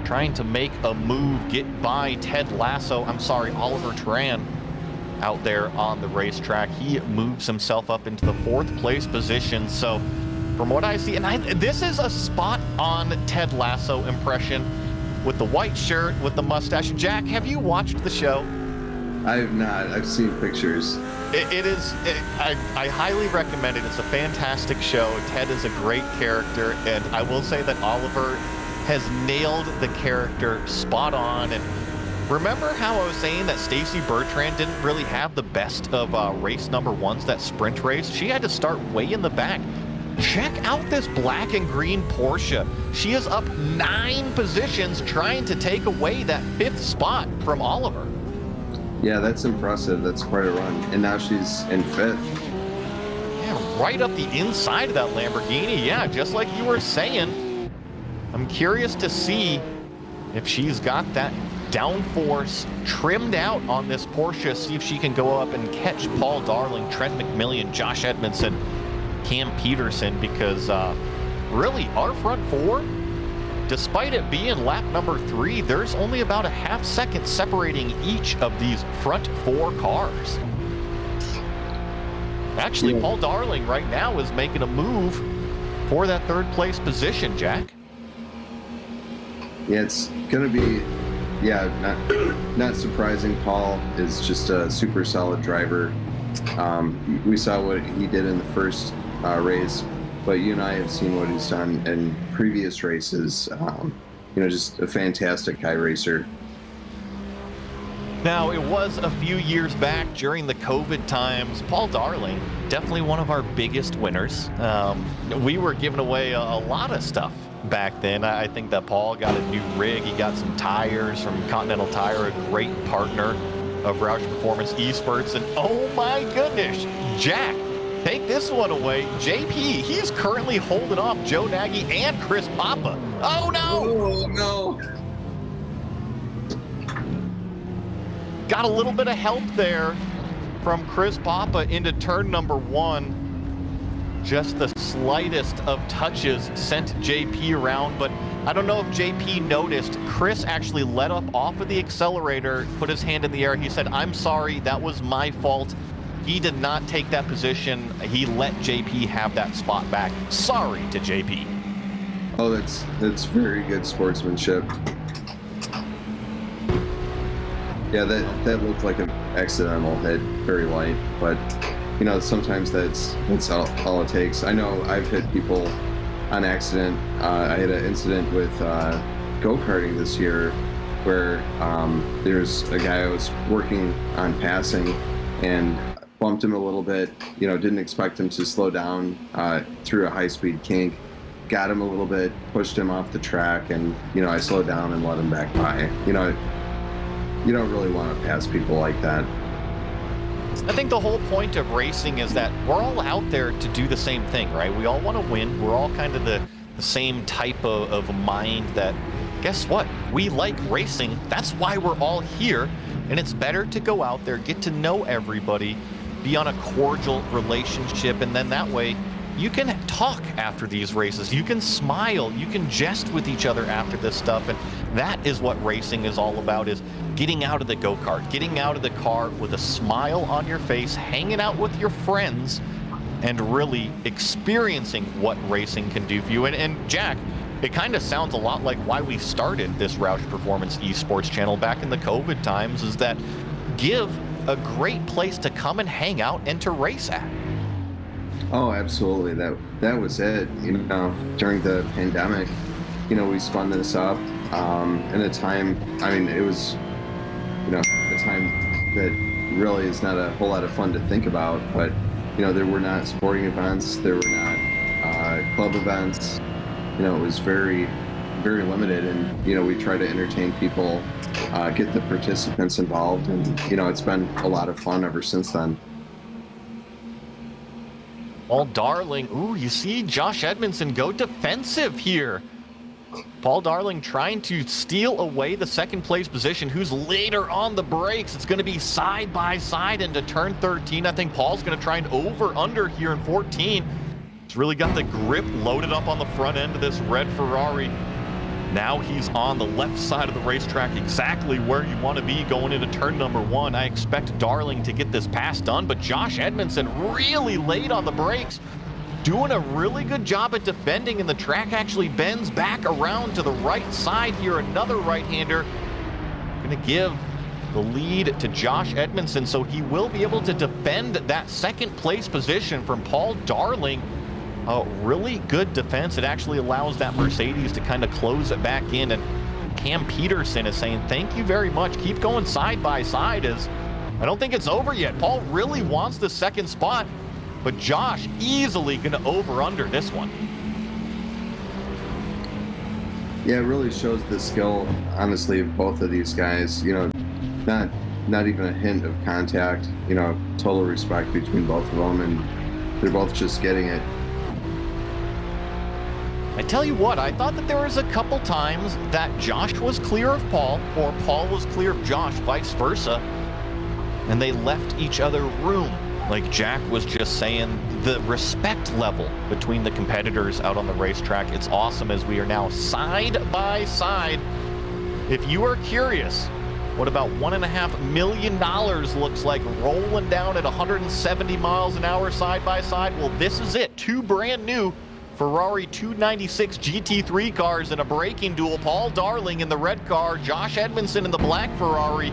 trying to make a move, get by Ted Lasso. I'm sorry, Oliver Turan out there on the racetrack. He moves himself up into the 4th place position. So from what I see, and this is a spot on Ted Lasso impression with the white shirt, with the mustache. Jack, have you watched the show? I have not. I've seen pictures. I highly recommend it. It's a fantastic show. Ted is a great character, and I will say that Oliver has nailed the character spot on. And remember how I was saying that Stacy Bertrand didn't really have the best of race number 1's, that sprint race? She had to start way in the back. Check out this black and green Porsche. She is up 9 positions trying to take away that 5th spot from Oliver. Yeah, that's impressive. That's quite a run. And now she's in 5th. Yeah, right up the inside of that Lamborghini. Yeah, just like you were saying. I'm curious to see if she's got that downforce trimmed out on this Porsche, see if she can go up and catch Paul Darling, Trent McMillan, Josh Edmondson, Cam Peterson, because really our front 4, despite it being lap number 3, there's only about a half second separating each of these front 4 cars. Actually, Paul Darling right now is making a move for that 3rd place position, Jack. Yeah, it's going to be, not surprising. Paul is just a super solid driver. We saw what he did in the first race, but you and I have seen what he's done in previous races. Just a fantastic iRacer. Now, it was a few years back during the COVID times. Paul Darling, definitely one of our biggest winners. We were giving away a lot of stuff back then. I think that Paul got a new rig. He got some tires from Continental Tire, a great partner of Roush Performance Esports. And oh my goodness, Jack, take this one away. JP, he's currently holding off Joe Nagy and Chris Papa. Oh no! Oh no! Got a little bit of help there from Chris Papa into turn number 1. Just the slightest of touches sent JP around, but I don't know if JP noticed. Chris actually let up off of the accelerator, put his hand in the air. He said, "I'm sorry, that was my fault." He did not take that position. He let JP have that spot back. Sorry to JP. Oh, that's very good sportsmanship. Yeah, that looked like an accidental hit, very light, but sometimes that's all it takes. I know I've hit people on accident. I had an incident with go-karting this year where there's a guy I was working on passing and bumped him a little bit, didn't expect him to slow down through a high-speed kink, got him a little bit, pushed him off the track, and, I slowed down and let him back by. You don't really want to pass people like that. I think the whole point of racing is that we're all out there to do the same thing, right? We all want to win. We're all kind of the same type of mind that, guess what? We like racing. That's why we're all here. And it's better to go out there, get to know everybody, be on a cordial relationship, and then that way you can talk after these races. You can smile. You can jest with each other after this stuff. And that is what racing is all about, is getting out of the go-kart, getting out of the car with a smile on your face, hanging out with your friends, and really experiencing what racing can do for you. And Jack, it kind of sounds a lot like why we started this Roush Performance Esports channel back in the COVID times, is that give a great place to come and hang out and to race at. Oh, absolutely. That was it. During the pandemic, we spun this up in a time, it was, a time that really is not a whole lot of fun to think about, but, there were not sporting events, there were not club events, it was very, very limited, and, we try to entertain people, get the participants involved, and, it's been a lot of fun ever since then. Paul Darling, ooh, you see Josh Edmondson go defensive here. Paul Darling trying to steal away the second place position. Who's later on the brakes? It's going to be side by side into turn 13. I think Paul's going to try and over-under here in 14. He's really got the grip loaded up on the front end of this red Ferrari. Now he's on the left side of the racetrack, exactly where you want to be going into turn number 1. I expect Darling to get this pass done, but Josh Edmondson really late on the brakes, doing a really good job at defending, and the track actually bends back around to the right side here. Another right-hander going to give the lead to Josh Edmondson, so he will be able to defend that second place position from Paul Darling. A really good defense. It actually allows that Mercedes to kind of close it back in, and Cam Peterson is saying thank you very much. Keep going side by side, as I don't think it's over yet. Paul really wants the second spot, but Josh easily going to over-under this one. Yeah, it really shows the skill, honestly, of both of these guys. Not even a hint of contact. Total respect between both of them, and they're both just getting it. I tell you what, I thought that there was a couple times that Josh was clear of Paul, or Paul was clear of Josh, vice versa, and they left each other room. Like Jack was just saying, the respect level between the competitors out on the racetrack, it's awesome, as we are now side by side. If you are curious what about $1.5 million looks like rolling down at 170 miles an hour side by side, well, this is it. Two brand new Ferrari 296 GT3 cars in a braking duel. Paul Darling in the red car, Josh Edmondson in the black Ferrari.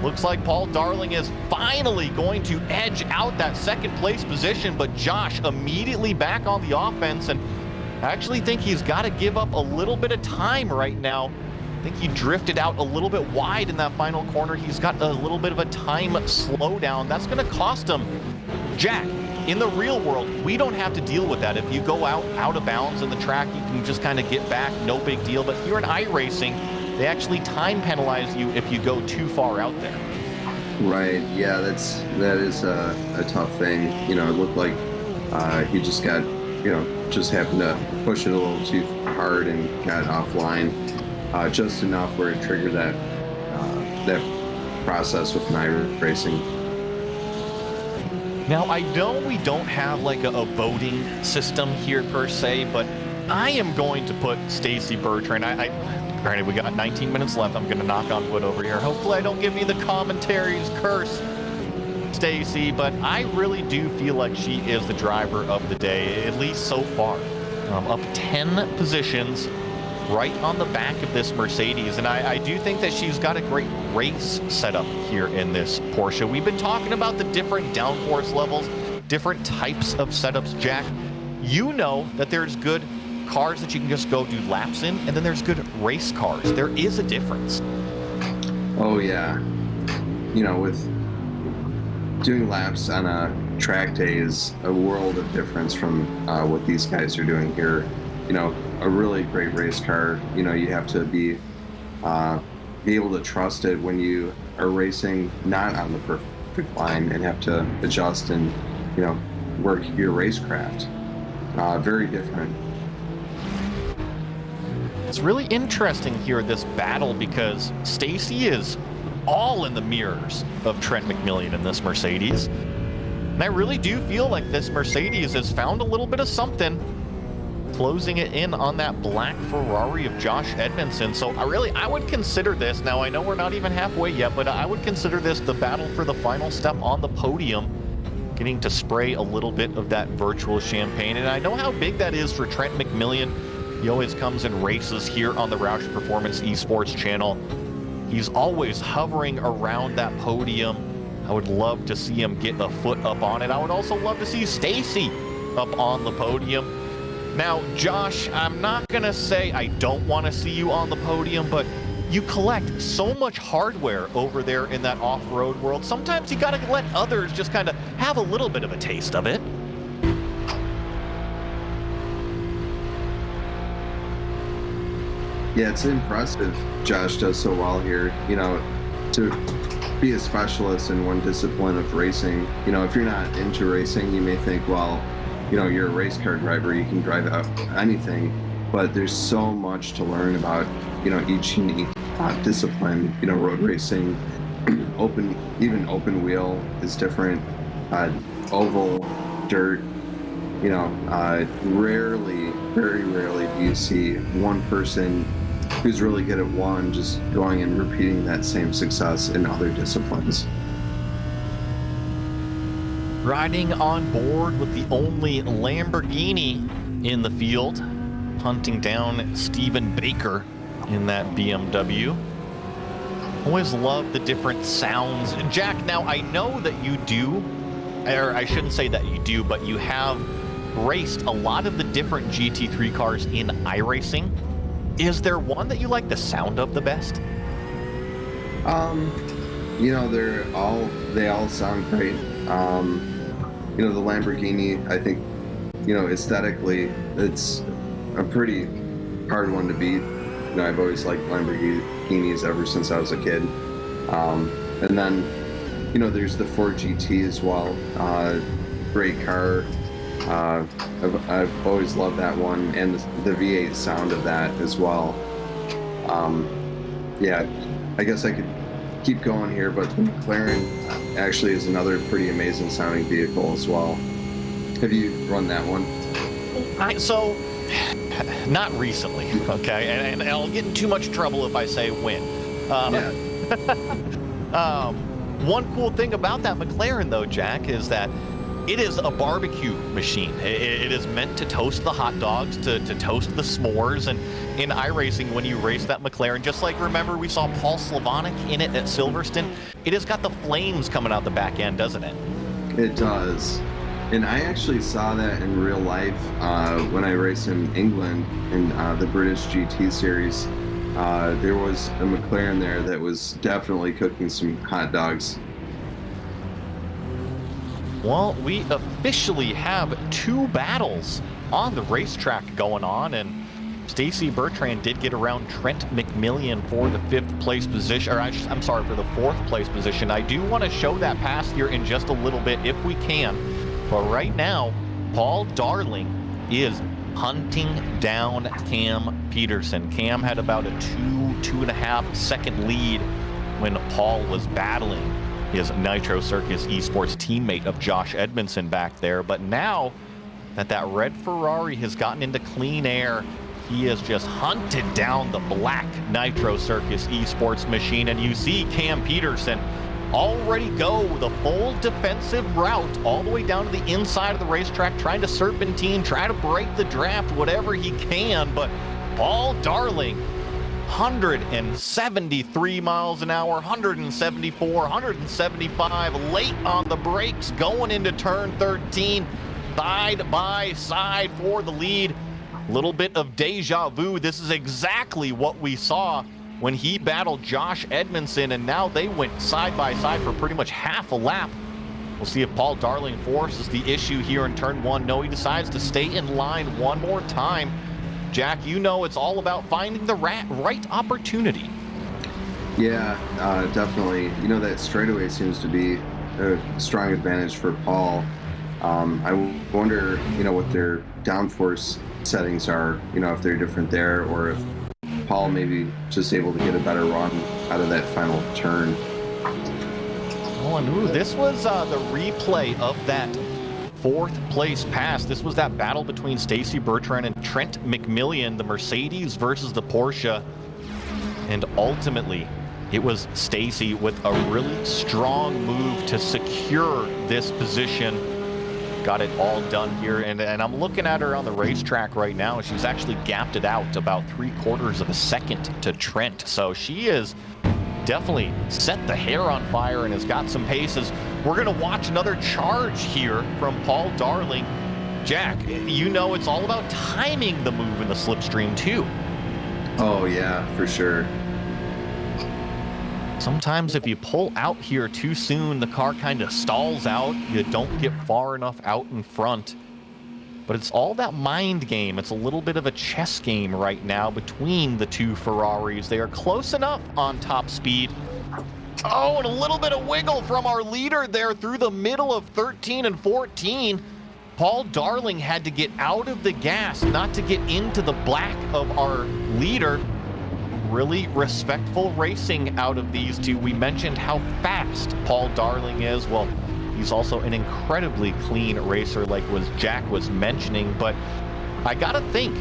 Looks like Paul Darling is finally going to edge out that second place position, but Josh immediately back on the offense, and I actually think he's got to give up a little bit of time right now. I think he drifted out a little bit wide in that final corner. He's got a little bit of a time slowdown. That's going to cost him. Jack, in the real world, we don't have to deal with that. If you go out of bounds in the track, you can just kind of get back, no big deal. But here in iRacing, they actually time penalize you if you go too far out there. Right. Yeah, that is a tough thing. It looked like he just got, just happened to push it a little too hard and got offline, just enough where it triggered that process with iRacing. Now, I know we don't have like a voting system here per se, but I am going to put Stacy Bertrand. Granted, we got 19 minutes left. I'm going to knock on wood over here. Hopefully I don't give you the commentary's curse, Stacy, but I really do feel like she is the driver of the day, at least so far. Up 10 positions. right on the back of this Mercedes. And I do think that she's got a great race setup here in this Porsche. We've been talking about the different downforce levels, different types of setups, Jack. You know that there's good cars that you can just go do laps in, and then there's good race cars. There is a difference. Oh, yeah. You know, with doing laps on a track day is a world of difference from what these guys are doing here. You know, a really great race car, you know, you have to be able to trust it when you are racing not on the perfect line and have to adjust and, you know, work your racecraft. Very different. It's really interesting here, this battle, because Stacy is all in the mirrors of Trent McMillan in this Mercedes. And I really do feel like this Mercedes has found a little bit of something, closing it in on that black Ferrari of Josh Edmondson. So I would consider this, now I know we're not even halfway yet, but I would consider this the battle for the final step on the podium, getting to spray a little bit of that virtual champagne. And I know how big that is for Trent McMillan. He always comes and races here on the Roush Performance Esports channel. He's always hovering around that podium. I would love to see him get a foot up on it. I would also love to see Stacy up on the podium. Now, Josh, I'm not going to say I don't want to see you on the podium, but you collect so much hardware over there in that off-road world. Sometimes you got to let others just kind of have a little bit of a taste of it. Yeah, it's impressive Josh does so well here. You know, to be a specialist in one discipline of racing, you know, if you're not into racing, you may think, well, you know, you're a race car driver, you can drive out anything, but there's so much to learn about, you know, each unique discipline. You know, road racing, even open wheel is different, oval, dirt, you know, very rarely do you see one person who's really good at one just going and repeating that same success in other disciplines. Riding on board with the only Lamborghini in the field, hunting down Stephen Baker in that BMW. Always love the different sounds. Jack, now I know that you do, or I shouldn't say that you do, but you have raced a lot of the different GT3 cars in iRacing. Is there one that you like the sound of the best? You know, they all sound great. You know, the Lamborghini, I think, you know, aesthetically, it's a pretty hard one to beat. You know, I've always liked Lamborghinis ever since I was a kid. And then, you know, there's the Ford GT as well. Great car. I've always loved that one, and the V8 sound of that as well. Yeah, I guess I could keep going here, but the McLaren actually is another pretty amazing sounding vehicle as well. Have you run that one? So, not recently, okay? And I'll get in too much trouble if I say when. One cool thing about that McLaren, though, Jack, is that it is a barbecue machine. It is meant to toast the hot dogs, to toast the s'mores. And in iRacing, when you race that McLaren, just like, remember, we saw Paul Slavonic in it at Silverstone, it has got the flames coming out the back end, doesn't it? It does. And I actually saw that in real life when I raced in England in the British GT series. There was a McLaren there that was definitely cooking some hot dogs. Well, we officially have two battles on the racetrack going on, and Stacy Bertrand did get around Trent McMillan for the fifth place position, or I'm sorry, for the fourth place position. I do want to show that pass here in just a little bit if we can, but right now, Paul Darling is hunting down Cam Peterson. Cam had about a 2.5 second lead when Paul was battling his Nitro Circus Esports teammate of Josh Edmondson back there. But now that that red Ferrari has gotten into clean air, he has just hunted down the black Nitro Circus Esports machine. And you see Cam Peterson already go the full defensive route all the way down to the inside of the racetrack, trying to serpentine, try to break the draft, whatever he can. But Paul Darling, 173 miles an hour, 174, 175, late on the brakes, going into turn 13, side by side for the lead. Little bit of deja vu. This is exactly what we saw when he battled Josh Edmondson, and now they went side by side for pretty much half a lap. We'll see if Paul Darling forces the issue here in turn 1. No, he decides to stay in line one more time. Jack, you know it's all about finding the right opportunity. Yeah, definitely. You know, that straightaway seems to be a strong advantage for Paul. I wonder, you know, what their downforce settings are, you know, if they're different there, or if Paul maybe just able to get a better run out of that final turn. Oh, and ooh, this was the replay of that 4th place pass. This was that battle between Stacy Bertrand and Trent McMillan, the Mercedes versus the Porsche. And ultimately, it was Stacy with a really strong move to secure this position. Got it all done here, and I'm looking at her on the racetrack right now. She's actually gapped it out about 3/4 of a second to Trent. So she is definitely set the hair on fire and has got some paces. We're going to watch another charge here from Paul Darling. Jack, you know it's all about timing the move in the slipstream too. Oh yeah, for sure. Sometimes if you pull out here too soon, the car kind of stalls out. You don't get far enough out in front. But it's all that mind game. It's a little bit of a chess game right now between the two Ferraris. They are close enough on top speed. Oh, and a little bit of wiggle from our leader there through the middle of 13 and 14. Paul Darling had to get out of the gas, not to get into the black of our leader. Really respectful racing out of these two. We mentioned how fast Paul Darling is. Well, he's also an incredibly clean racer, like Jack was mentioning. But I gotta think,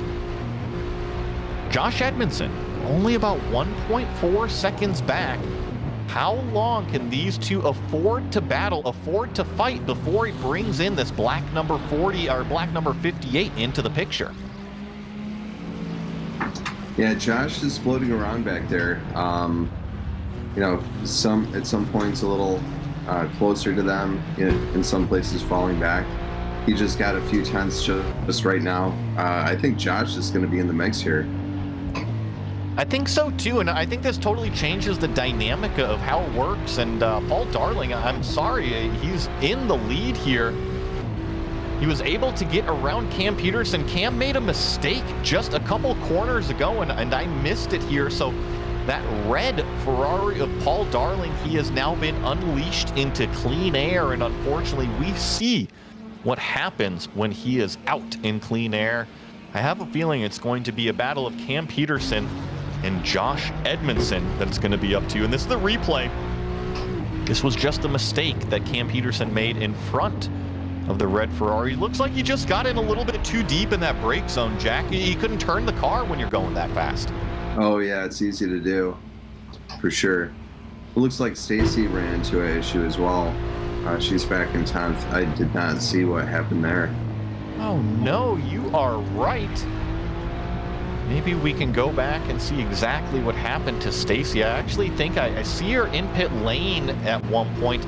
Josh Edmondson, only about 1.4 seconds back. How long can these two afford to battle, afford to fight before he brings in this black number 40 or black number 58 into the picture? Yeah, Josh is floating around back there. You know, at some points a little closer to them, in some places falling back. He just got a few tenths just right now. I think Josh is going to be in the mix here. I think so too, and I think this totally changes the dynamic of how it works. And Paul Darling, I'm sorry, he's in the lead here. He was able to get around Cam Peterson. Cam made a mistake just a couple corners ago, and I missed it here. So that red Ferrari of Paul Darling, he has now been unleashed into clean air, and unfortunately we see what happens when he is out in clean air. I have a feeling it's going to be a battle of Cam Peterson and Josh Edmondson that it's going to be up to. And this is the replay. This was just a mistake that Cam Peterson made in front of the red Ferrari. Looks like you just got in a little bit too deep in that brake zone, Jack. You couldn't turn the car when you're going that fast. Oh yeah, it's easy to do, for sure. It looks like Stacy ran into an issue as well. She's back in 10th. I did not see what happened there. Oh no, you are right. Maybe we can go back and see exactly what happened to Stacy. I actually think I see her in pit lane at one point.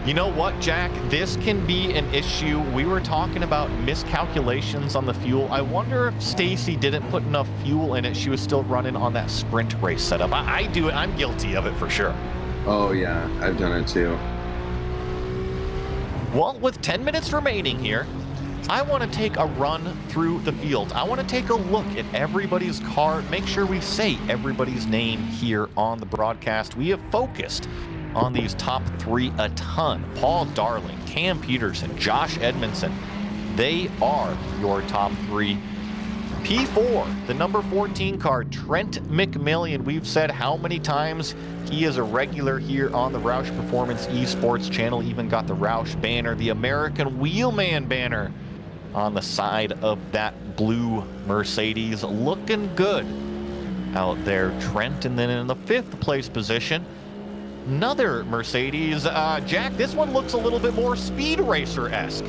You know what, Jack? This can be an issue. We were talking about miscalculations on the fuel. I wonder if Stacy didn't put enough fuel in it. She was still running on that sprint race setup. I do it. I'm guilty of it for sure. Oh yeah, I've done it too. Well, with 10 minutes remaining here, I want to take a run through the field. I want to take a look at everybody's car, make sure we say everybody's name here on the broadcast. We have focused on these top three a ton. Paul Darling, Cam Peterson, Josh Edmondson. They are your top three. P4, the number 14 car, Trent McMillan. We've said how many times he is a regular here on the Roush Performance Esports channel. Even got the Roush banner, the American Wheelman banner on the side of that blue Mercedes. Looking good out there, Trent. And then in the 5th place position, another Mercedes. Jack, this one looks a little bit more Speed Racer-esque.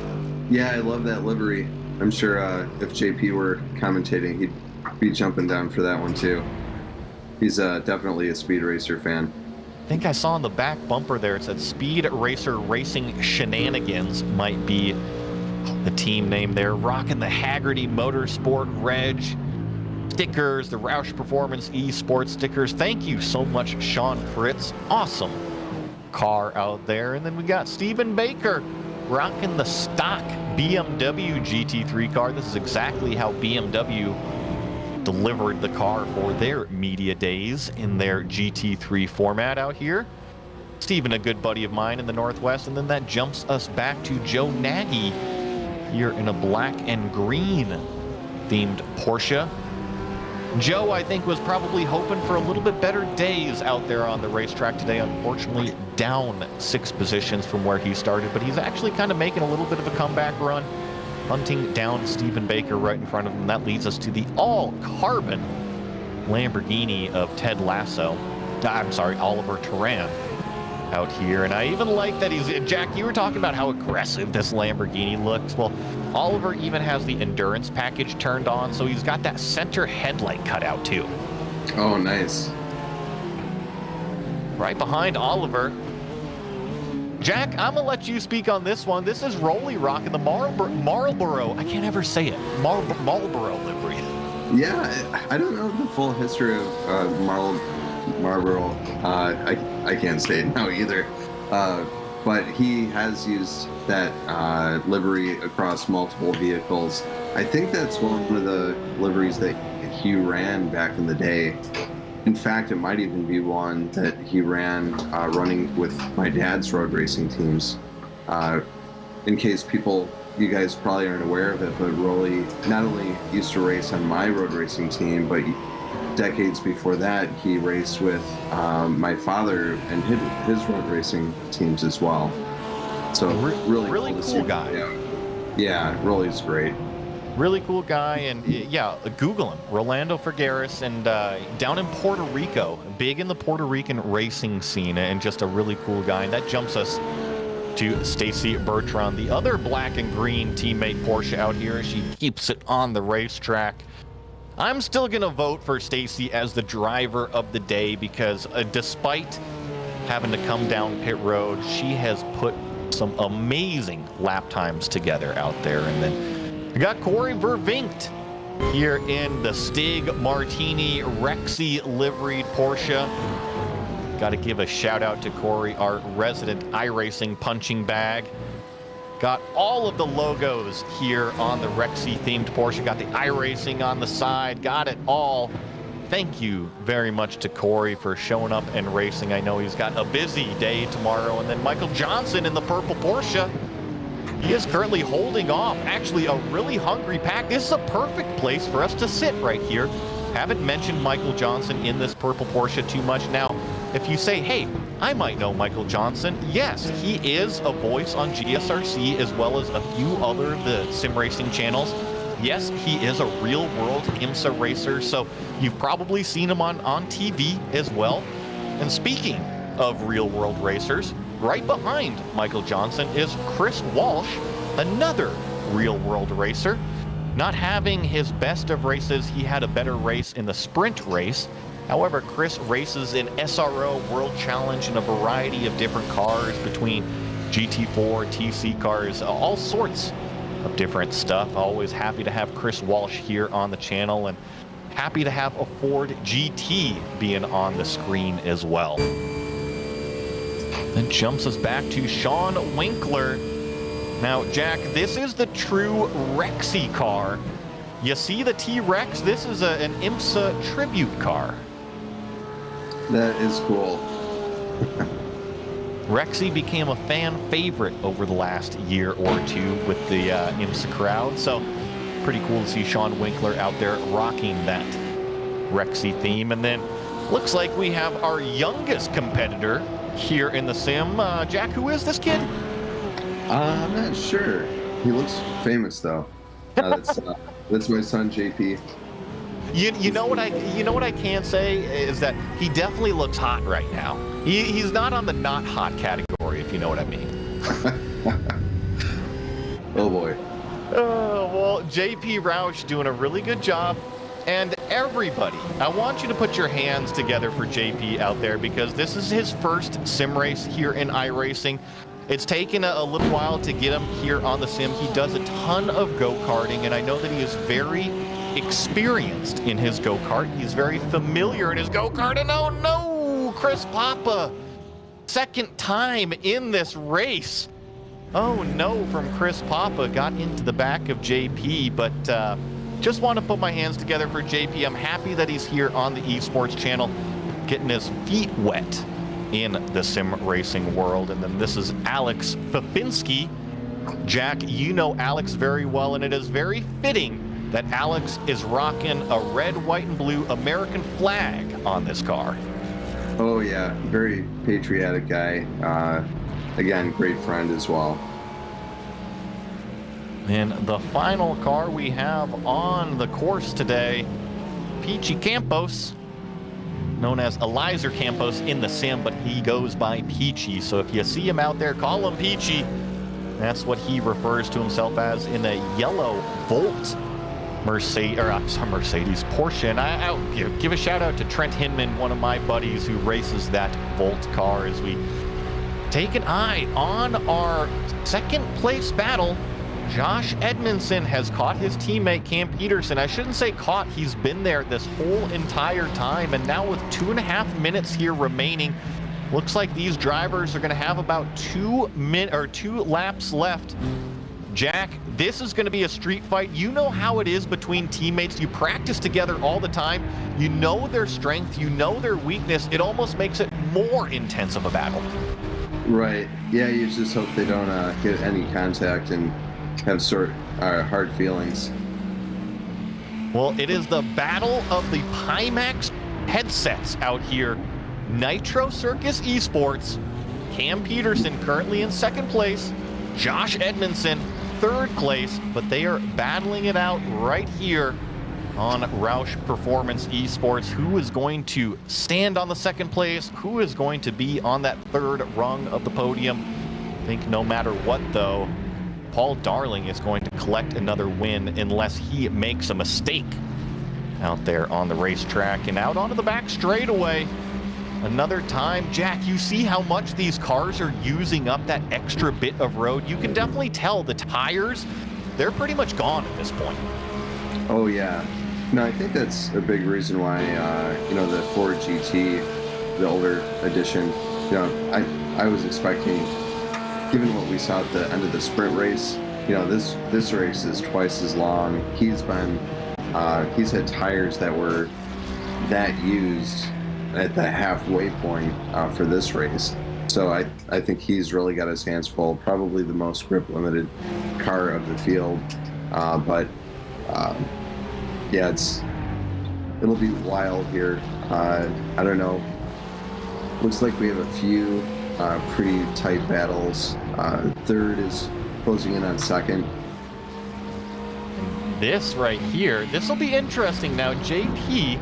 Yeah, I love that livery. I'm sure if JP were commentating, he'd be jumping down for that one too. He's definitely a Speed Racer fan. I think I saw on the back bumper there, it said Speed Racer Racing Shenanigans might be the team name there. Rocking the Haggerty Motorsport Reg stickers, the Roush Performance Esports stickers. Thank you so much, Sean Fritz. Awesome car out there. And then we got Stephen Baker rocking the stock BMW GT3 car. This is exactly how BMW delivered the car for their media days in their GT3 format out here. Stephen, a good buddy of mine in the Northwest. And then that jumps us back to Joe Nagy here in a black and green themed Porsche. Joe, I think, was probably hoping for a little bit better days out there on the racetrack today. Unfortunately, down 6 positions from where he started, but he's actually kind of making a little bit of a comeback run, hunting down Stephen Baker right in front of him. That leads us to the all-carbon Lamborghini of Ted Lasso. I'm sorry, Oliver Turan out here. And I even like that he's... Jack, you were talking about how aggressive this Lamborghini looks. Well, Oliver even has the endurance package turned on, so he's got that center headlight cut out too. Oh, nice. Right behind Oliver. Jack, I'm gonna let you speak on this one. This is Rolly rocking the Marlboro. I can't ever say it. Marlboro livery. Yeah, I don't know the full history of Marlboro. I can't say it now either. But he has used that livery across multiple vehicles. I think that's one of the liveries that he ran back in the day. In fact, it might even be one that he ran running with my dad's road racing teams. In case you guys probably aren't aware of it, but Rolly not only used to race on my road racing team, but decades before that, he raced with my father and his road racing teams as well. So really cool guy. Yeah, Rolly's great. Really cool guy, and yeah, Google him, Rolando Figueres, and down in Puerto Rico, big in the Puerto Rican racing scene, and just a really cool guy. And that jumps us to Stacy Bertrand, the other black and green teammate Porsche out here. She keeps it on the racetrack. I'm still going to vote for Stacy as the driver of the day because despite having to come down pit road, she has put some amazing lap times together out there. And then we got Corey Vervinkt here in the Stig Martini Rexy liveried Porsche. Got to give a shout out to Corey, our resident iRacing punching bag. Got all of the logos here on the Rexy themed Porsche. Got the iRacing on the side. Got it all. Thank you very much to Corey for showing up and racing. I know he's got a busy day tomorrow. And then Michael Johnson in the purple Porsche. He is currently holding off actually a really hungry pack. This is a perfect place for us to sit right here. Haven't mentioned Michael Johnson in this purple Porsche too much. Now, if you say, hey, I might know Michael Johnson, yes, he is a voice on GSRC as well as a few other of the sim racing channels. Yes, he is a real-world IMSA racer, so you've probably seen him on TV as well. And speaking of real-world racers, right behind Michael Johnson is Chris Walsh, another real-world racer. Not having his best of races, he had a better race in the sprint race. However, Chris races in SRO World Challenge in a variety of different cars between GT4, TC cars, all sorts of different stuff. Always happy to have Chris Walsh here on the channel and happy to have a Ford GT being on the screen as well. That jumps us back to Sean Winkler. Now, Jack, this is the true Rexy car. You see the T-Rex? This is an IMSA tribute car. That is cool. Rexy became a fan favorite over the last year or two with the IMSA crowd, so pretty cool to see Sean Winkler out there rocking that Rexy theme. And then looks like we have our youngest competitor here in the sim. Jack, who is this kid? I'm not sure. He looks famous though. That's my son JP. You know what I can say is that he definitely looks hot right now. He's not on the not hot category, if you know what I mean. Oh boy. Well, JP Roush doing a really good job And everybody, I want you to put your hands together for JP out there, because this is his first sim race here in iRacing. It's taken a little while to get him here on the sim. He does a ton of go-karting, and I know that he is very experienced in his go-kart. He's very familiar in his go-kart, and oh no, Chris Papa, second time in this race. Oh no, from Chris Papa, got into the back of JP, but just want to put my hands together for JP. I'm happy that he's here on the esports channel, getting his feet wet in the sim racing world. And then this is Alex Fafinski. Jack, you know Alex very well, and it is very fitting that Alex is rocking a red, white, and blue American flag on this car. Oh yeah, very patriotic guy. Again, great friend as well. And the final car we have on the course today, Peachy Campos, known as Elizer Campos in the sim, but he goes by Peachy. So if you see him out there, call him Peachy. That's what he refers to himself as in a yellow Volt Mercedes Porsche. And I'll give a shout out to Trent Hinman, one of my buddies who races that Volt car, as we take an eye on our second place battle. Josh Edmondson has caught his teammate Cam Peterson. I shouldn't say caught, he's been there this whole entire time, and now with 2.5 minutes here remaining, looks like these drivers are going to have about 2 laps left. Jack, this is going to be a street fight. You know how it is between teammates. You practice together all the time. You know their strength, you know their weakness. It almost makes it more intense of a battle. Right. Yeah, you just hope they don't get any contact and have hard feelings. Well, it is the battle of the Pimax headsets out here. Nitro Circus Esports. Cam Peterson currently in second place. Josh Edmondson third place, but they are battling it out right here on Roush Performance Esports. Who is going to stand on the second place? Who is going to be on that third rung of the podium? I think no matter what, though, Paul Darling is going to collect another win unless he makes a mistake out there on the racetrack. And out onto the back straightaway another time. Jack, you see how much these cars are using up that extra bit of road. You can definitely tell the tires, they're pretty much gone at this point. Oh yeah. No, I think that's a big reason why, the Ford GT, the older edition, I was expecting, given what we saw at the end of the sprint race, this race is twice as long. He's had tires that were that used at the halfway point for this race. So I think he's really got his hands full. Probably the most grip limited car of the field, yeah, it'll be wild here. I don't know. Looks like we have a few pretty tight battles. Third is closing in on second. This right here, this will be interesting. Now, JP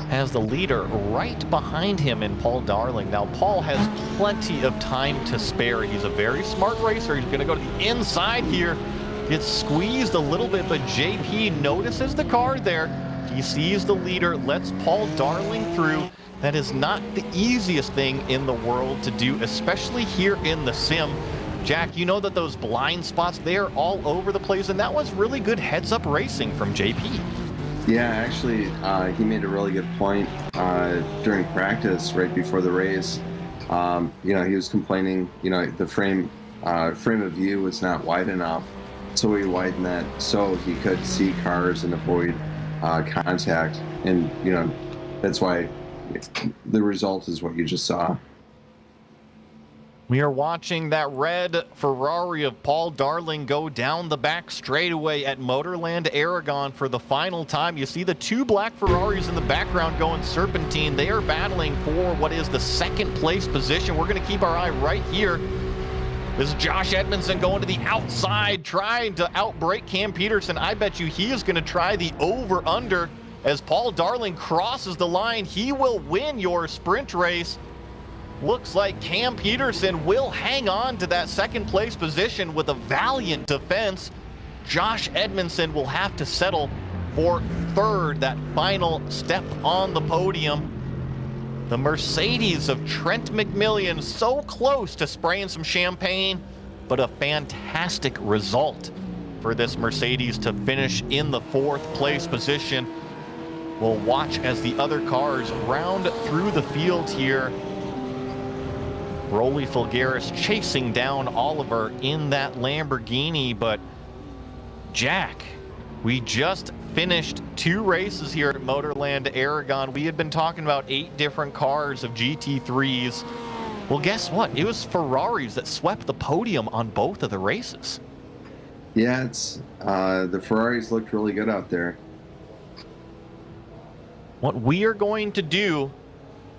has the leader right behind him in Paul Darling. Now, Paul has plenty of time to spare. He's a very smart racer. He's going to go to the inside here. Gets squeezed a little bit, but JP notices the car there. He sees the leader, lets Paul Darling through. That is not the easiest thing in the world to do, especially here in the sim. Jack, you know that those blind spots, they are all over the place, and that was really good heads-up racing from JP. Yeah, actually, he made a really good point during practice right before the race. He was complaining, the frame of view was not wide enough. So we widened that so he could see cars and avoid contact. And, that's why the result is what you just saw. We are watching that red Ferrari of Paul Darling go down the back straightaway at Motorland Aragon for the final time. You see the two black Ferraris in the background going serpentine. They are battling for what is the second place position. We're going to keep our eye right here. This is Josh Edmondson going to the outside, trying to outbrake Cam Peterson. I bet you he is going to try the over-under as Paul Darling crosses the line. He will win your sprint race. Looks like Cam Peterson will hang on to that second place position with a valiant defense. Josh Edmondson will have to settle for third, that final step on the podium. The Mercedes of Trent McMillan, so close to spraying some champagne, but a fantastic result for this Mercedes to finish in the 4th place position. We'll watch as the other cars round through the field here. Rolly Filgaris chasing down Oliver in that Lamborghini, but Jack, we just finished 2 races here at Motorland Aragon. We had been talking about 8 different cars of GT3s. Well, guess what? It was Ferraris that swept the podium on both of the races. Yeah, it's the Ferraris looked really good out there. What we are going to do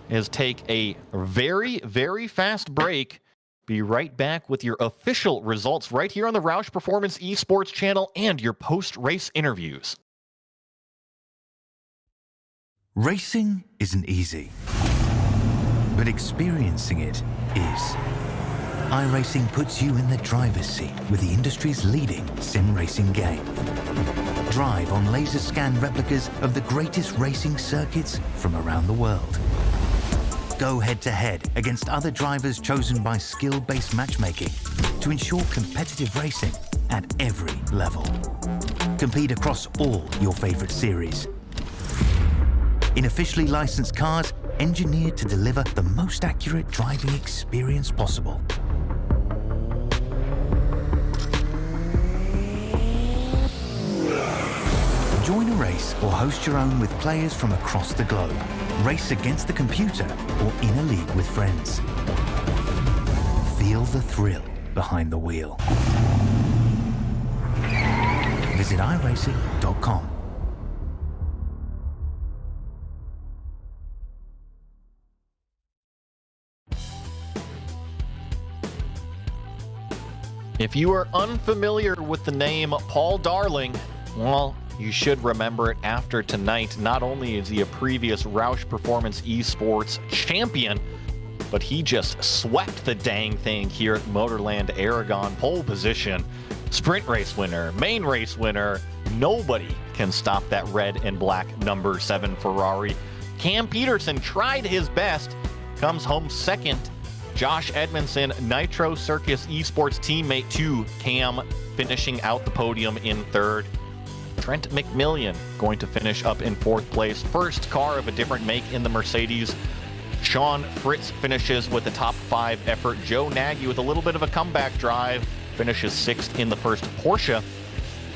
is take a very, very fast break. Be right back with your official results right here on the Roush Performance Esports channel and your post-race interviews. Racing isn't easy, but experiencing it is. iRacing puts you in the driver's seat with the industry's leading sim racing game. Drive on laser scan replicas of the greatest racing circuits from around the world. Go head-to-head against other drivers chosen by skill-based matchmaking to ensure competitive racing at every level. Compete across all your favorite series. In officially licensed cars, engineered to deliver the most accurate driving experience possible. Join a race or host your own with players from across the globe. Race against the computer or in a league with friends. Feel the thrill behind the wheel. Visit iRacing.com. If you are unfamiliar with the name Paul Darling, well, you should remember it after tonight. Not only is he a previous Roush Performance Esports champion, but he just swept the dang thing here at Motorland Aragon. Pole position, sprint race winner, main race winner. Nobody can stop that red and black number 7 Ferrari. Cam Peterson tried his best, comes home second. Josh Edmondson, Nitro Circus Esports teammate to Cam, finishing out the podium in 3rd. Trent McMillan going to finish up in 4th place. First car of a different make in the Mercedes. Sean Fritz finishes with a top 5 effort. Joe Nagy with a little bit of a comeback drive finishes 6th in the first Porsche.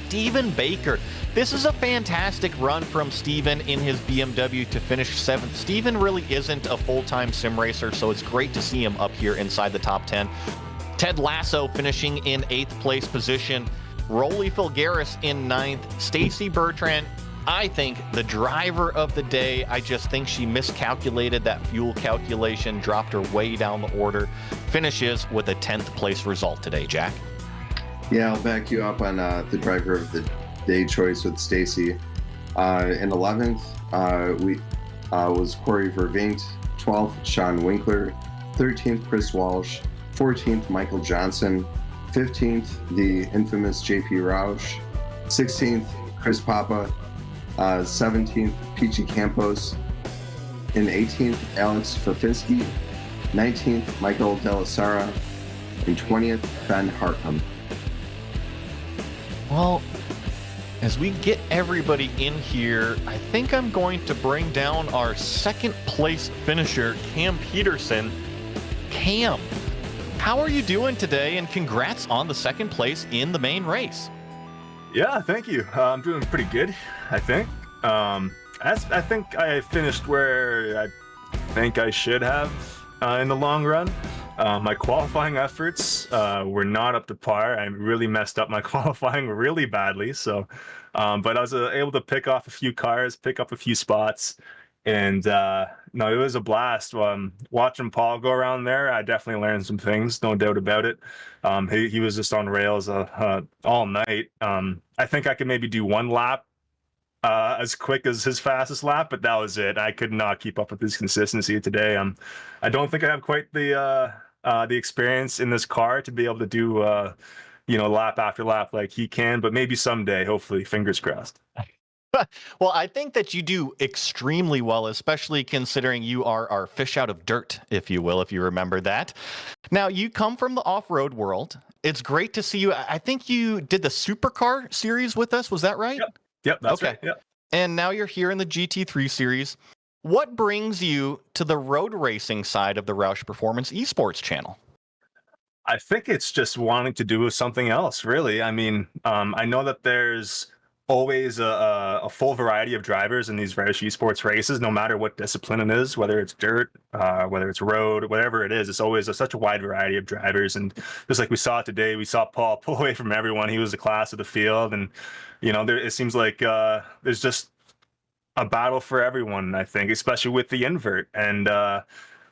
Stephen Baker. This is a fantastic run from Stephen in his BMW to finish 7th. Stephen really isn't a full-time sim racer, so it's great to see him up here inside the top 10. Ted Lasso finishing in 8th place position. Rolly Filgaris in 9th. Stacy Bertrand, I think the driver of the day. I just think she miscalculated that fuel calculation, dropped her way down the order. Finishes with a 10th place result today, Jack. Yeah, I'll back you up on the driver of the day choice with Stacy. In 11th, was Corey Vervinkt. 12th, Sean Winkler. 13th, Chris Walsh. 14th, Michael Johnson. 15th, the infamous JP Roush. 16th, Chris Papa. 17th, Peachy Campos. In 18th, Alex Fafinski. 19th, Michael Delasara. And 20th, Ben Hartman. Well, as we get everybody in here, I think I'm going to bring down our 2nd place finisher, Cam Peterson. Cam, how are you doing today? And congrats on the 2nd place in the main race. Yeah, thank you. I'm doing pretty good, I think. I think I finished where I think I should have in the long run. My qualifying efforts were not up to par. I really messed up my qualifying really badly. So, but I was able to pick off a few cars, pick up a few spots, and no, it was a blast. Watching Paul go around there, I definitely learned some things, no doubt about it. He was just on rails all night. I think I could maybe do 1 lap as quick as his fastest lap, but that was it. I could not keep up with his consistency today. I don't think I have quite the experience in this car to be able to do lap after lap like he can, but maybe someday, hopefully, fingers crossed. Well, I think that you do extremely well, especially considering you are our fish out of dirt, if you will, if you remember that. Now, you come from the off-road world. It's great to see you. I think you did the supercar series with us. Was that right? Yep, that's Okay. right. Yep. And now you're here in the GT3 series. What brings you to the road racing side of the Roush Performance Esports channel? I think it's just wanting to do something else, really. I mean, I know that there's always a full variety of drivers in these Roush esports races, no matter what discipline it is, whether it's dirt, whether it's road, whatever it is. It's always such a wide variety of drivers. And just like we saw today, we saw Paul pull away from everyone. He was the class of the field. And, it seems like there's just a battle for everyone, I think, especially with the invert. And,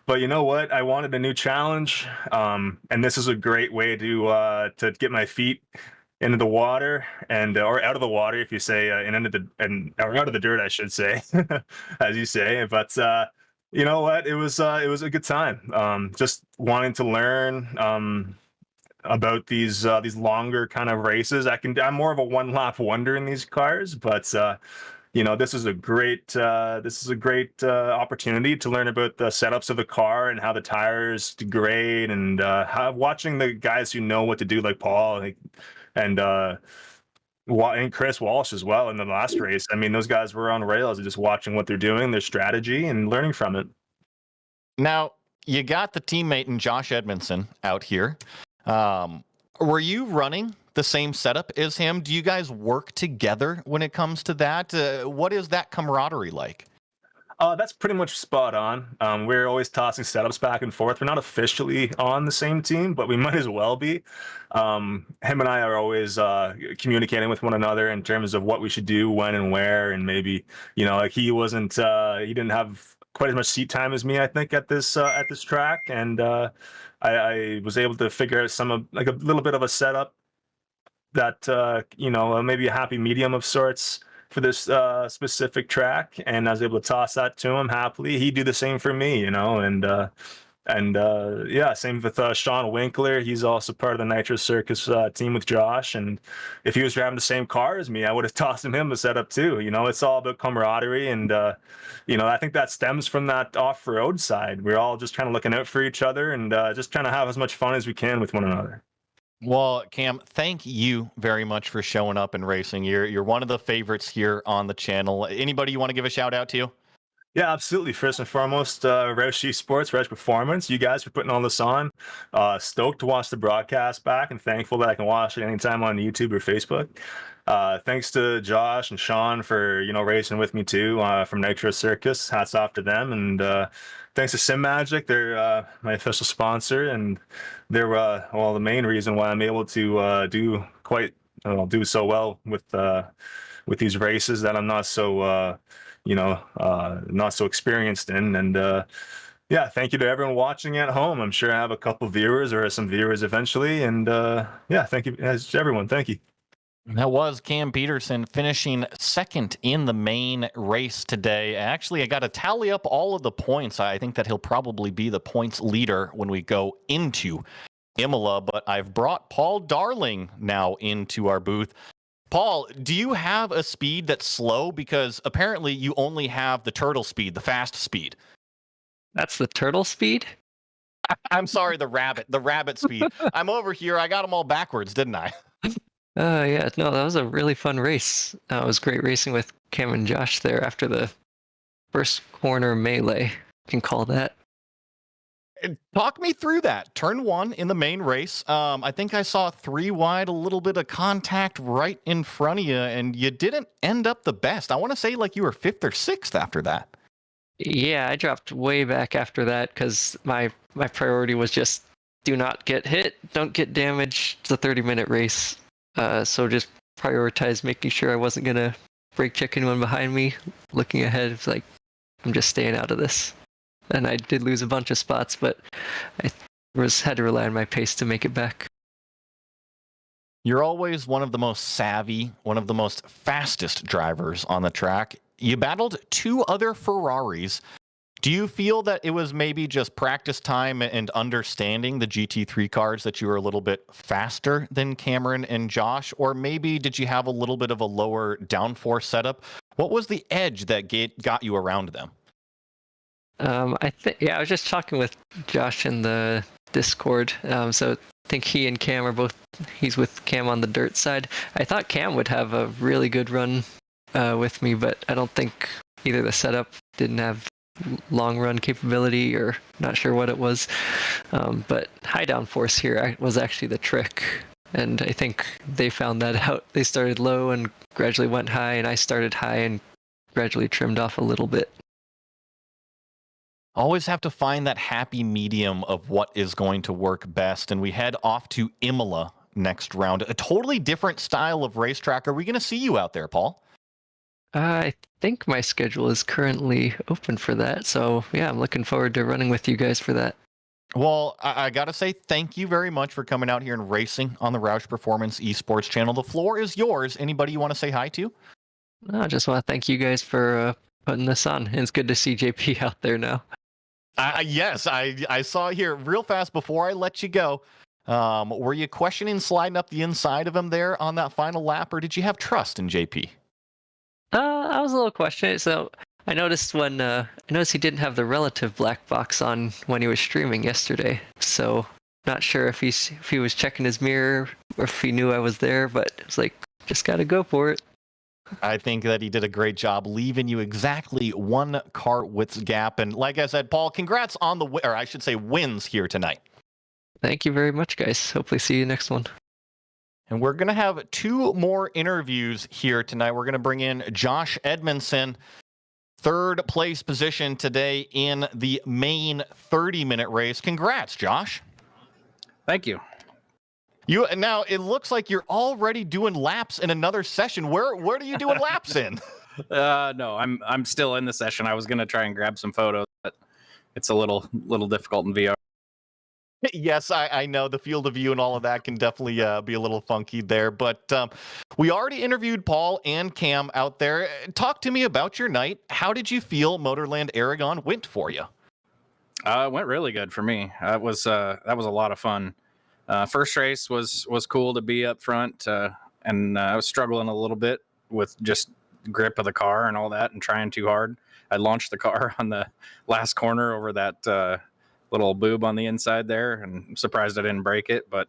but you know what? I wanted a new challenge, and this is a great way to get my feet into the water and or out of the water, if you say, and or out of the dirt, I should say, as you say. But you know what? It was a good time. Just wanting to learn about these longer kind of races. I'm more of a one lap wonder in these cars, but this is a great opportunity to learn about the setups of the car and how the tires degrade, and watching the guys who know what to do, like Paul, and Chris Walsh as well in the last race. I mean, those guys were on rails, just watching what they're doing, their strategy, and learning from it. Now, you got the teammate in Josh Edmondson out here. Were you running the same setup as him? Do you guys work together when it comes to that? What is that camaraderie like? That's pretty much spot on. We're always tossing setups back and forth. We're not officially on the same team, but we might as well be. Him and I are always communicating with one another in terms of what we should do, when and where, and maybe, like he didn't have quite as much seat time as me, I think, at this track, and I was able to figure out like a little bit of a setup that maybe a happy medium of sorts for this specific track, and I was able to toss that to him happily. He'd do the same for me, and yeah, same with Sean Winkler. He's also part of the Nitro Circus team with Josh, and if he was driving the same car as me, I would have tossed him a setup too. It's all about camaraderie, and I think that stems from that off-road side. We're all just kind of looking out for each other, and just trying to have as much fun as we can with one another. Well, Cam, thank you very much for showing up and racing. You're one of the favorites here on the channel. Anybody you want to give a shout out to? Yeah, absolutely. First and foremost, Roush Esports, Roush Performance. You guys for putting all this on. Stoked to watch the broadcast back, and thankful that I can watch it anytime on YouTube or Facebook. Thanks to Josh and Sean for racing with me too from Nitro Circus. Hats off to them, and thanks to Sim Magic. They're my official sponsor, and they're the main reason why I'm able to do so well with these races that I'm not so not so experienced in. And yeah, thank you to everyone watching at home. I'm sure I have a couple viewers or some viewers eventually, and yeah, thank you everyone. Thank you. That was Cam Peterson finishing second in the main race today. Actually, I got to tally up all of the points. I think that he'll probably be the points leader when we go into Imola, but I've brought Paul Darling now into our booth. Paul, do you have a speed that's slow? Because apparently you only have the turtle speed, the fast speed. That's the turtle speed? I'm sorry, the rabbit speed. I'm over here. I got them all backwards, didn't I? Yeah, no, that was a really fun race. It was great racing with Cam and Josh there after the first corner melee, you can call that. Talk me through that. Turn one in the main race. I think I saw 3 wide, a little bit of contact right in front of you, and you didn't end up the best. I want to say like you were 5th or 6th after that. Yeah, I dropped way back after that because my priority was just do not get hit, don't get damaged. It's a 30-minute race. So just prioritize making sure I wasn't going to brake check anyone behind me. Looking ahead, it's like, I'm just staying out of this. And I did lose a bunch of spots, but I had to rely on my pace to make it back. You're always one of the most savvy, one of the most fastest drivers on the track. You battled 2 other Ferraris. Do you feel that it was maybe just practice time and understanding the GT3 cars that you were a little bit faster than Cameron and Josh? Or maybe did you have a little bit of a lower downforce setup? What was the edge that got you around them? I was just talking with Josh in the Discord. So I think he and Cam are both, he's with Cam on the dirt side. I thought Cam would have a really good run with me, but I don't think either the setup didn't have long run capability, or not sure what it was. But high downforce here was actually the trick. And I think they found that out. They started low and gradually went high, and I started high and gradually trimmed off a little bit. Always have to find that happy medium of what is going to work best. And we head off to Imola next round. A totally different style of racetrack. Are we going to see you out there, Paul? I think my schedule is currently open for that. So yeah, I'm looking forward to running with you guys for that. Well, I got to say thank you very much for coming out here and racing on the Roush Performance Esports channel. The floor is yours. Anybody you want to say hi to? I just want to thank you guys for putting this on. And it's good to see JP out there now. Yes, I saw it here real fast before I let you go. Were you questioning sliding up the inside of him there on that final lap, or did you have trust in JP? I was a little questioning. So I noticed he didn't have the relative black box on when he was streaming yesterday. So not sure if he was checking his mirror or if he knew I was there, but it's like, just gotta go for it. I think that he did a great job leaving you exactly one car width gap. And like I said, Paul, congrats on the or I should say wins here tonight. Thank you very much, guys. Hopefully see you next one. And we're going to have two more interviews here tonight. We're going to bring in Josh Edmondson, third place position today in the main 30-minute race. Congrats, Josh. Thank you. Now it looks like you're already doing laps in another session. Where are you doing laps in? No, I'm still in the session. I was going to try and grab some photos, but it's a little difficult in VR. Yes, I know the field of view and all of that can definitely be a little funky there. But we already interviewed Paul and Cam out there. Talk to me about your night. How did you feel Motorland Aragon went for you? It went really good for me. That was a lot of fun. First race was cool to be up front, and I was struggling a little bit with just grip of the car and all that and trying too hard. I launched the car on the last corner over that little boob on the inside there, and I'm surprised I didn't break it. But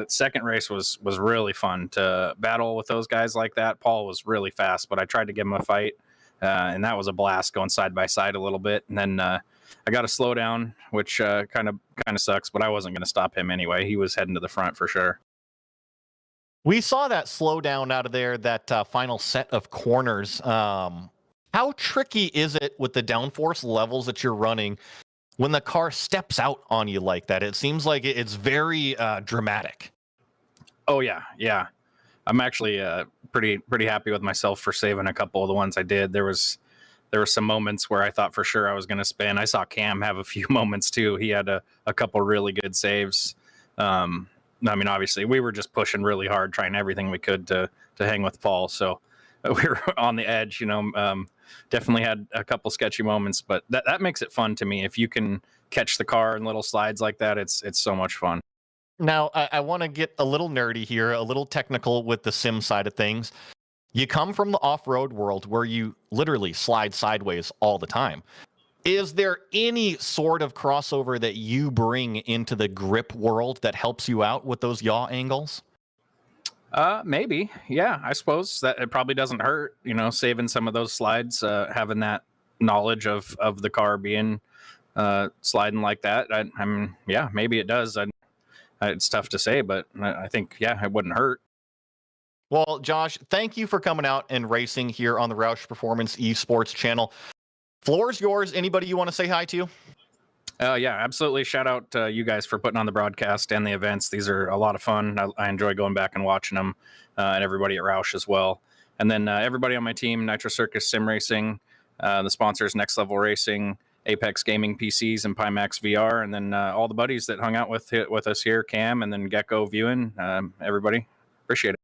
second race was really fun to battle with those guys like that. Paul was really fast, but I tried to give him a fight, and that was a blast going side by side a little bit. And then I got a slow down, which kind of sucks, but I wasn't going to stop him anyway. He was heading to the front for sure. We saw that slow down out of there, that final set of corners. How tricky is it with the downforce levels that you're running when the car steps out on you like that? It seems like it's very dramatic. Oh yeah. I'm actually pretty happy with myself for saving a couple of the ones I did. There were some moments where I thought for sure I was going to spin. I saw Cam have a few moments too. He had a couple really good saves. I mean, obviously we were just pushing really hard, trying everything we could to hang with Paul. So we were on the edge, definitely had a couple sketchy moments, but that makes it fun to me. If you can catch the car in little slides like that, it's so much fun. Now, I want to get a little nerdy here, a little technical with the sim side of things. You come from the off-road world where you literally slide sideways all the time. Is there any sort of crossover that you bring into the grip world that helps you out with those yaw angles? Maybe. Yeah, I suppose that it probably doesn't hurt, saving some of those slides, having that knowledge of the car being sliding like that. I mean, yeah, maybe it does. It's tough to say, but I think, yeah, it wouldn't hurt. Well, Josh, thank you for coming out and racing here on the Roush Performance Esports channel. Floor's yours. Anybody you want to say hi to? Yeah, absolutely. Shout out to you guys for putting on the broadcast and the events. These are a lot of fun. I enjoy going back and watching them, and everybody at Roush as well. And then everybody on my team, Nitro Circus Sim Racing, the sponsors, Next Level Racing, Apex Gaming PCs, and Pimax VR, and then all the buddies that hung out with us here, Cam, and then Gecko Viewing. Everybody, appreciate it.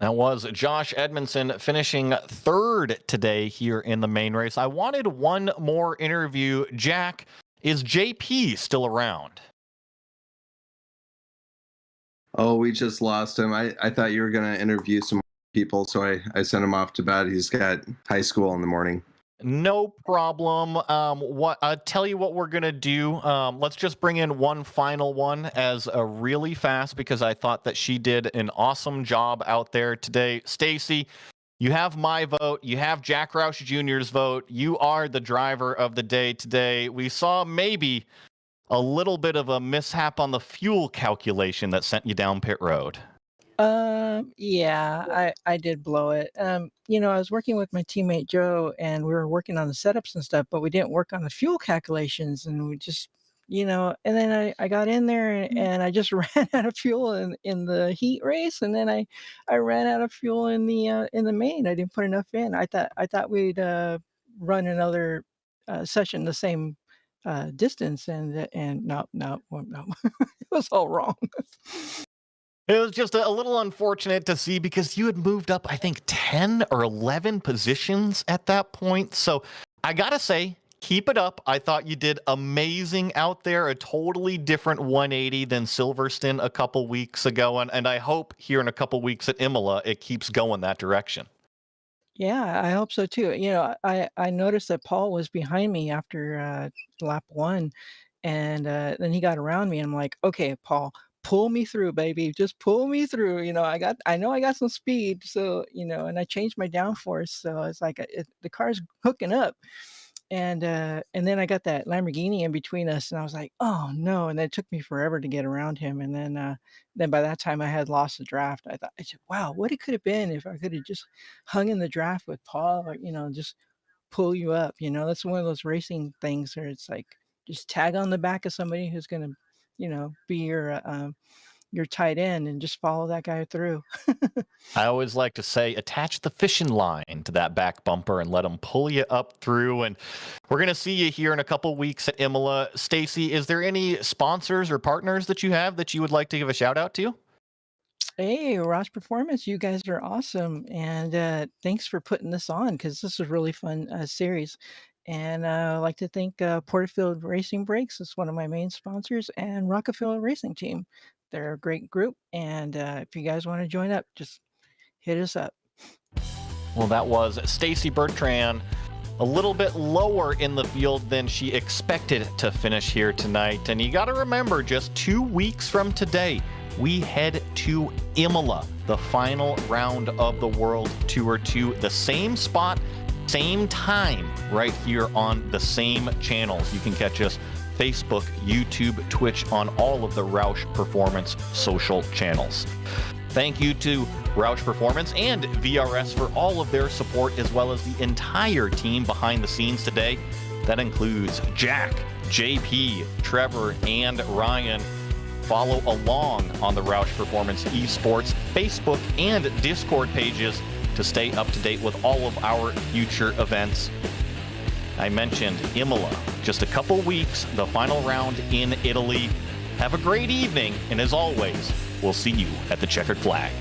That was Josh Edmondson finishing third today here in the main race. I wanted one more interview. Jack, is JP still around? Oh, we just lost him. I thought you were going to interview some people, so I sent him off to bed. He's got high school in the morning. No problem. Tell you what we're gonna do. Let's just bring in one final one as a really fast, because I thought that she did an awesome job out there today. Stacy, you have my vote. You have Jack Roush Jr.'s vote. You are the driver of the day today. We saw maybe a little bit of a mishap on the fuel calculation that sent you down pit road. Yeah, I did blow it. I was working with my teammate Joe, and we were working on the setups and stuff, but we didn't work on the fuel calculations, and we just, and then I got in there and I just ran out of fuel in the heat race, and then I ran out of fuel in the main. I didn't put enough in. I thought we'd run another session the same distance, and no, it was all wrong. It was just a little unfortunate to see, because you had moved up, I think, 10 or 11 positions at that point. So I got to say, keep it up. I thought you did amazing out there, a totally different 180 than Silverstone a couple weeks ago. And I hope here in a couple weeks at Imola, it keeps going that direction. Yeah, I hope so too. I noticed that Paul was behind me after lap one, and then he got around me, and I'm like, okay, Paul, pull me through, baby, just pull me through. I know I got some speed, so and I changed my downforce, so it's like the car's hooking up, and then I got that Lamborghini in between us, and I was like, oh no, and then it took me forever to get around him, and then by that time I had lost the draft. I said, wow, what it could have been if I could have just hung in the draft with Paul, or just pull you up. That's one of those racing things where it's like just tag on the back of somebody who's gonna be your tight end and just follow that guy through. I always like to say, attach the fishing line to that back bumper and let them pull you up through. And we're going to see you here in a couple weeks at Imola. Stacy, is there any sponsors or partners that you have that you would like to give a shout out to? Hey, Roush Performance, you guys are awesome, and thanks for putting this on, because this is a really fun series. And I'd like to thank Porterfield Racing Brakes, is one of my main sponsors, and Rockefeller Racing Team. They're a great group, and if you guys want to join up, just hit us up. Well, that was Stacy Bertrand, a little bit lower in the field than she expected to finish here tonight. And you got to remember, just 2 weeks from today, we head to Imola, the final round of the World Tour 2, the same spot, same time, right here on the same channels. You can catch us Facebook, YouTube, Twitch, on all of the Roush Performance social channels. Thank you to Roush Performance and VRS for all of their support, as well as the entire team behind the scenes today. That includes Jack, JP, Trevor, and Ryan. Follow along on the Roush Performance Esports Facebook and Discord pages to stay up to date with all of our future events. I mentioned Imola, just a couple weeks, the final round in Italy. Have a great evening, and as always, we'll see you at the checkered flag.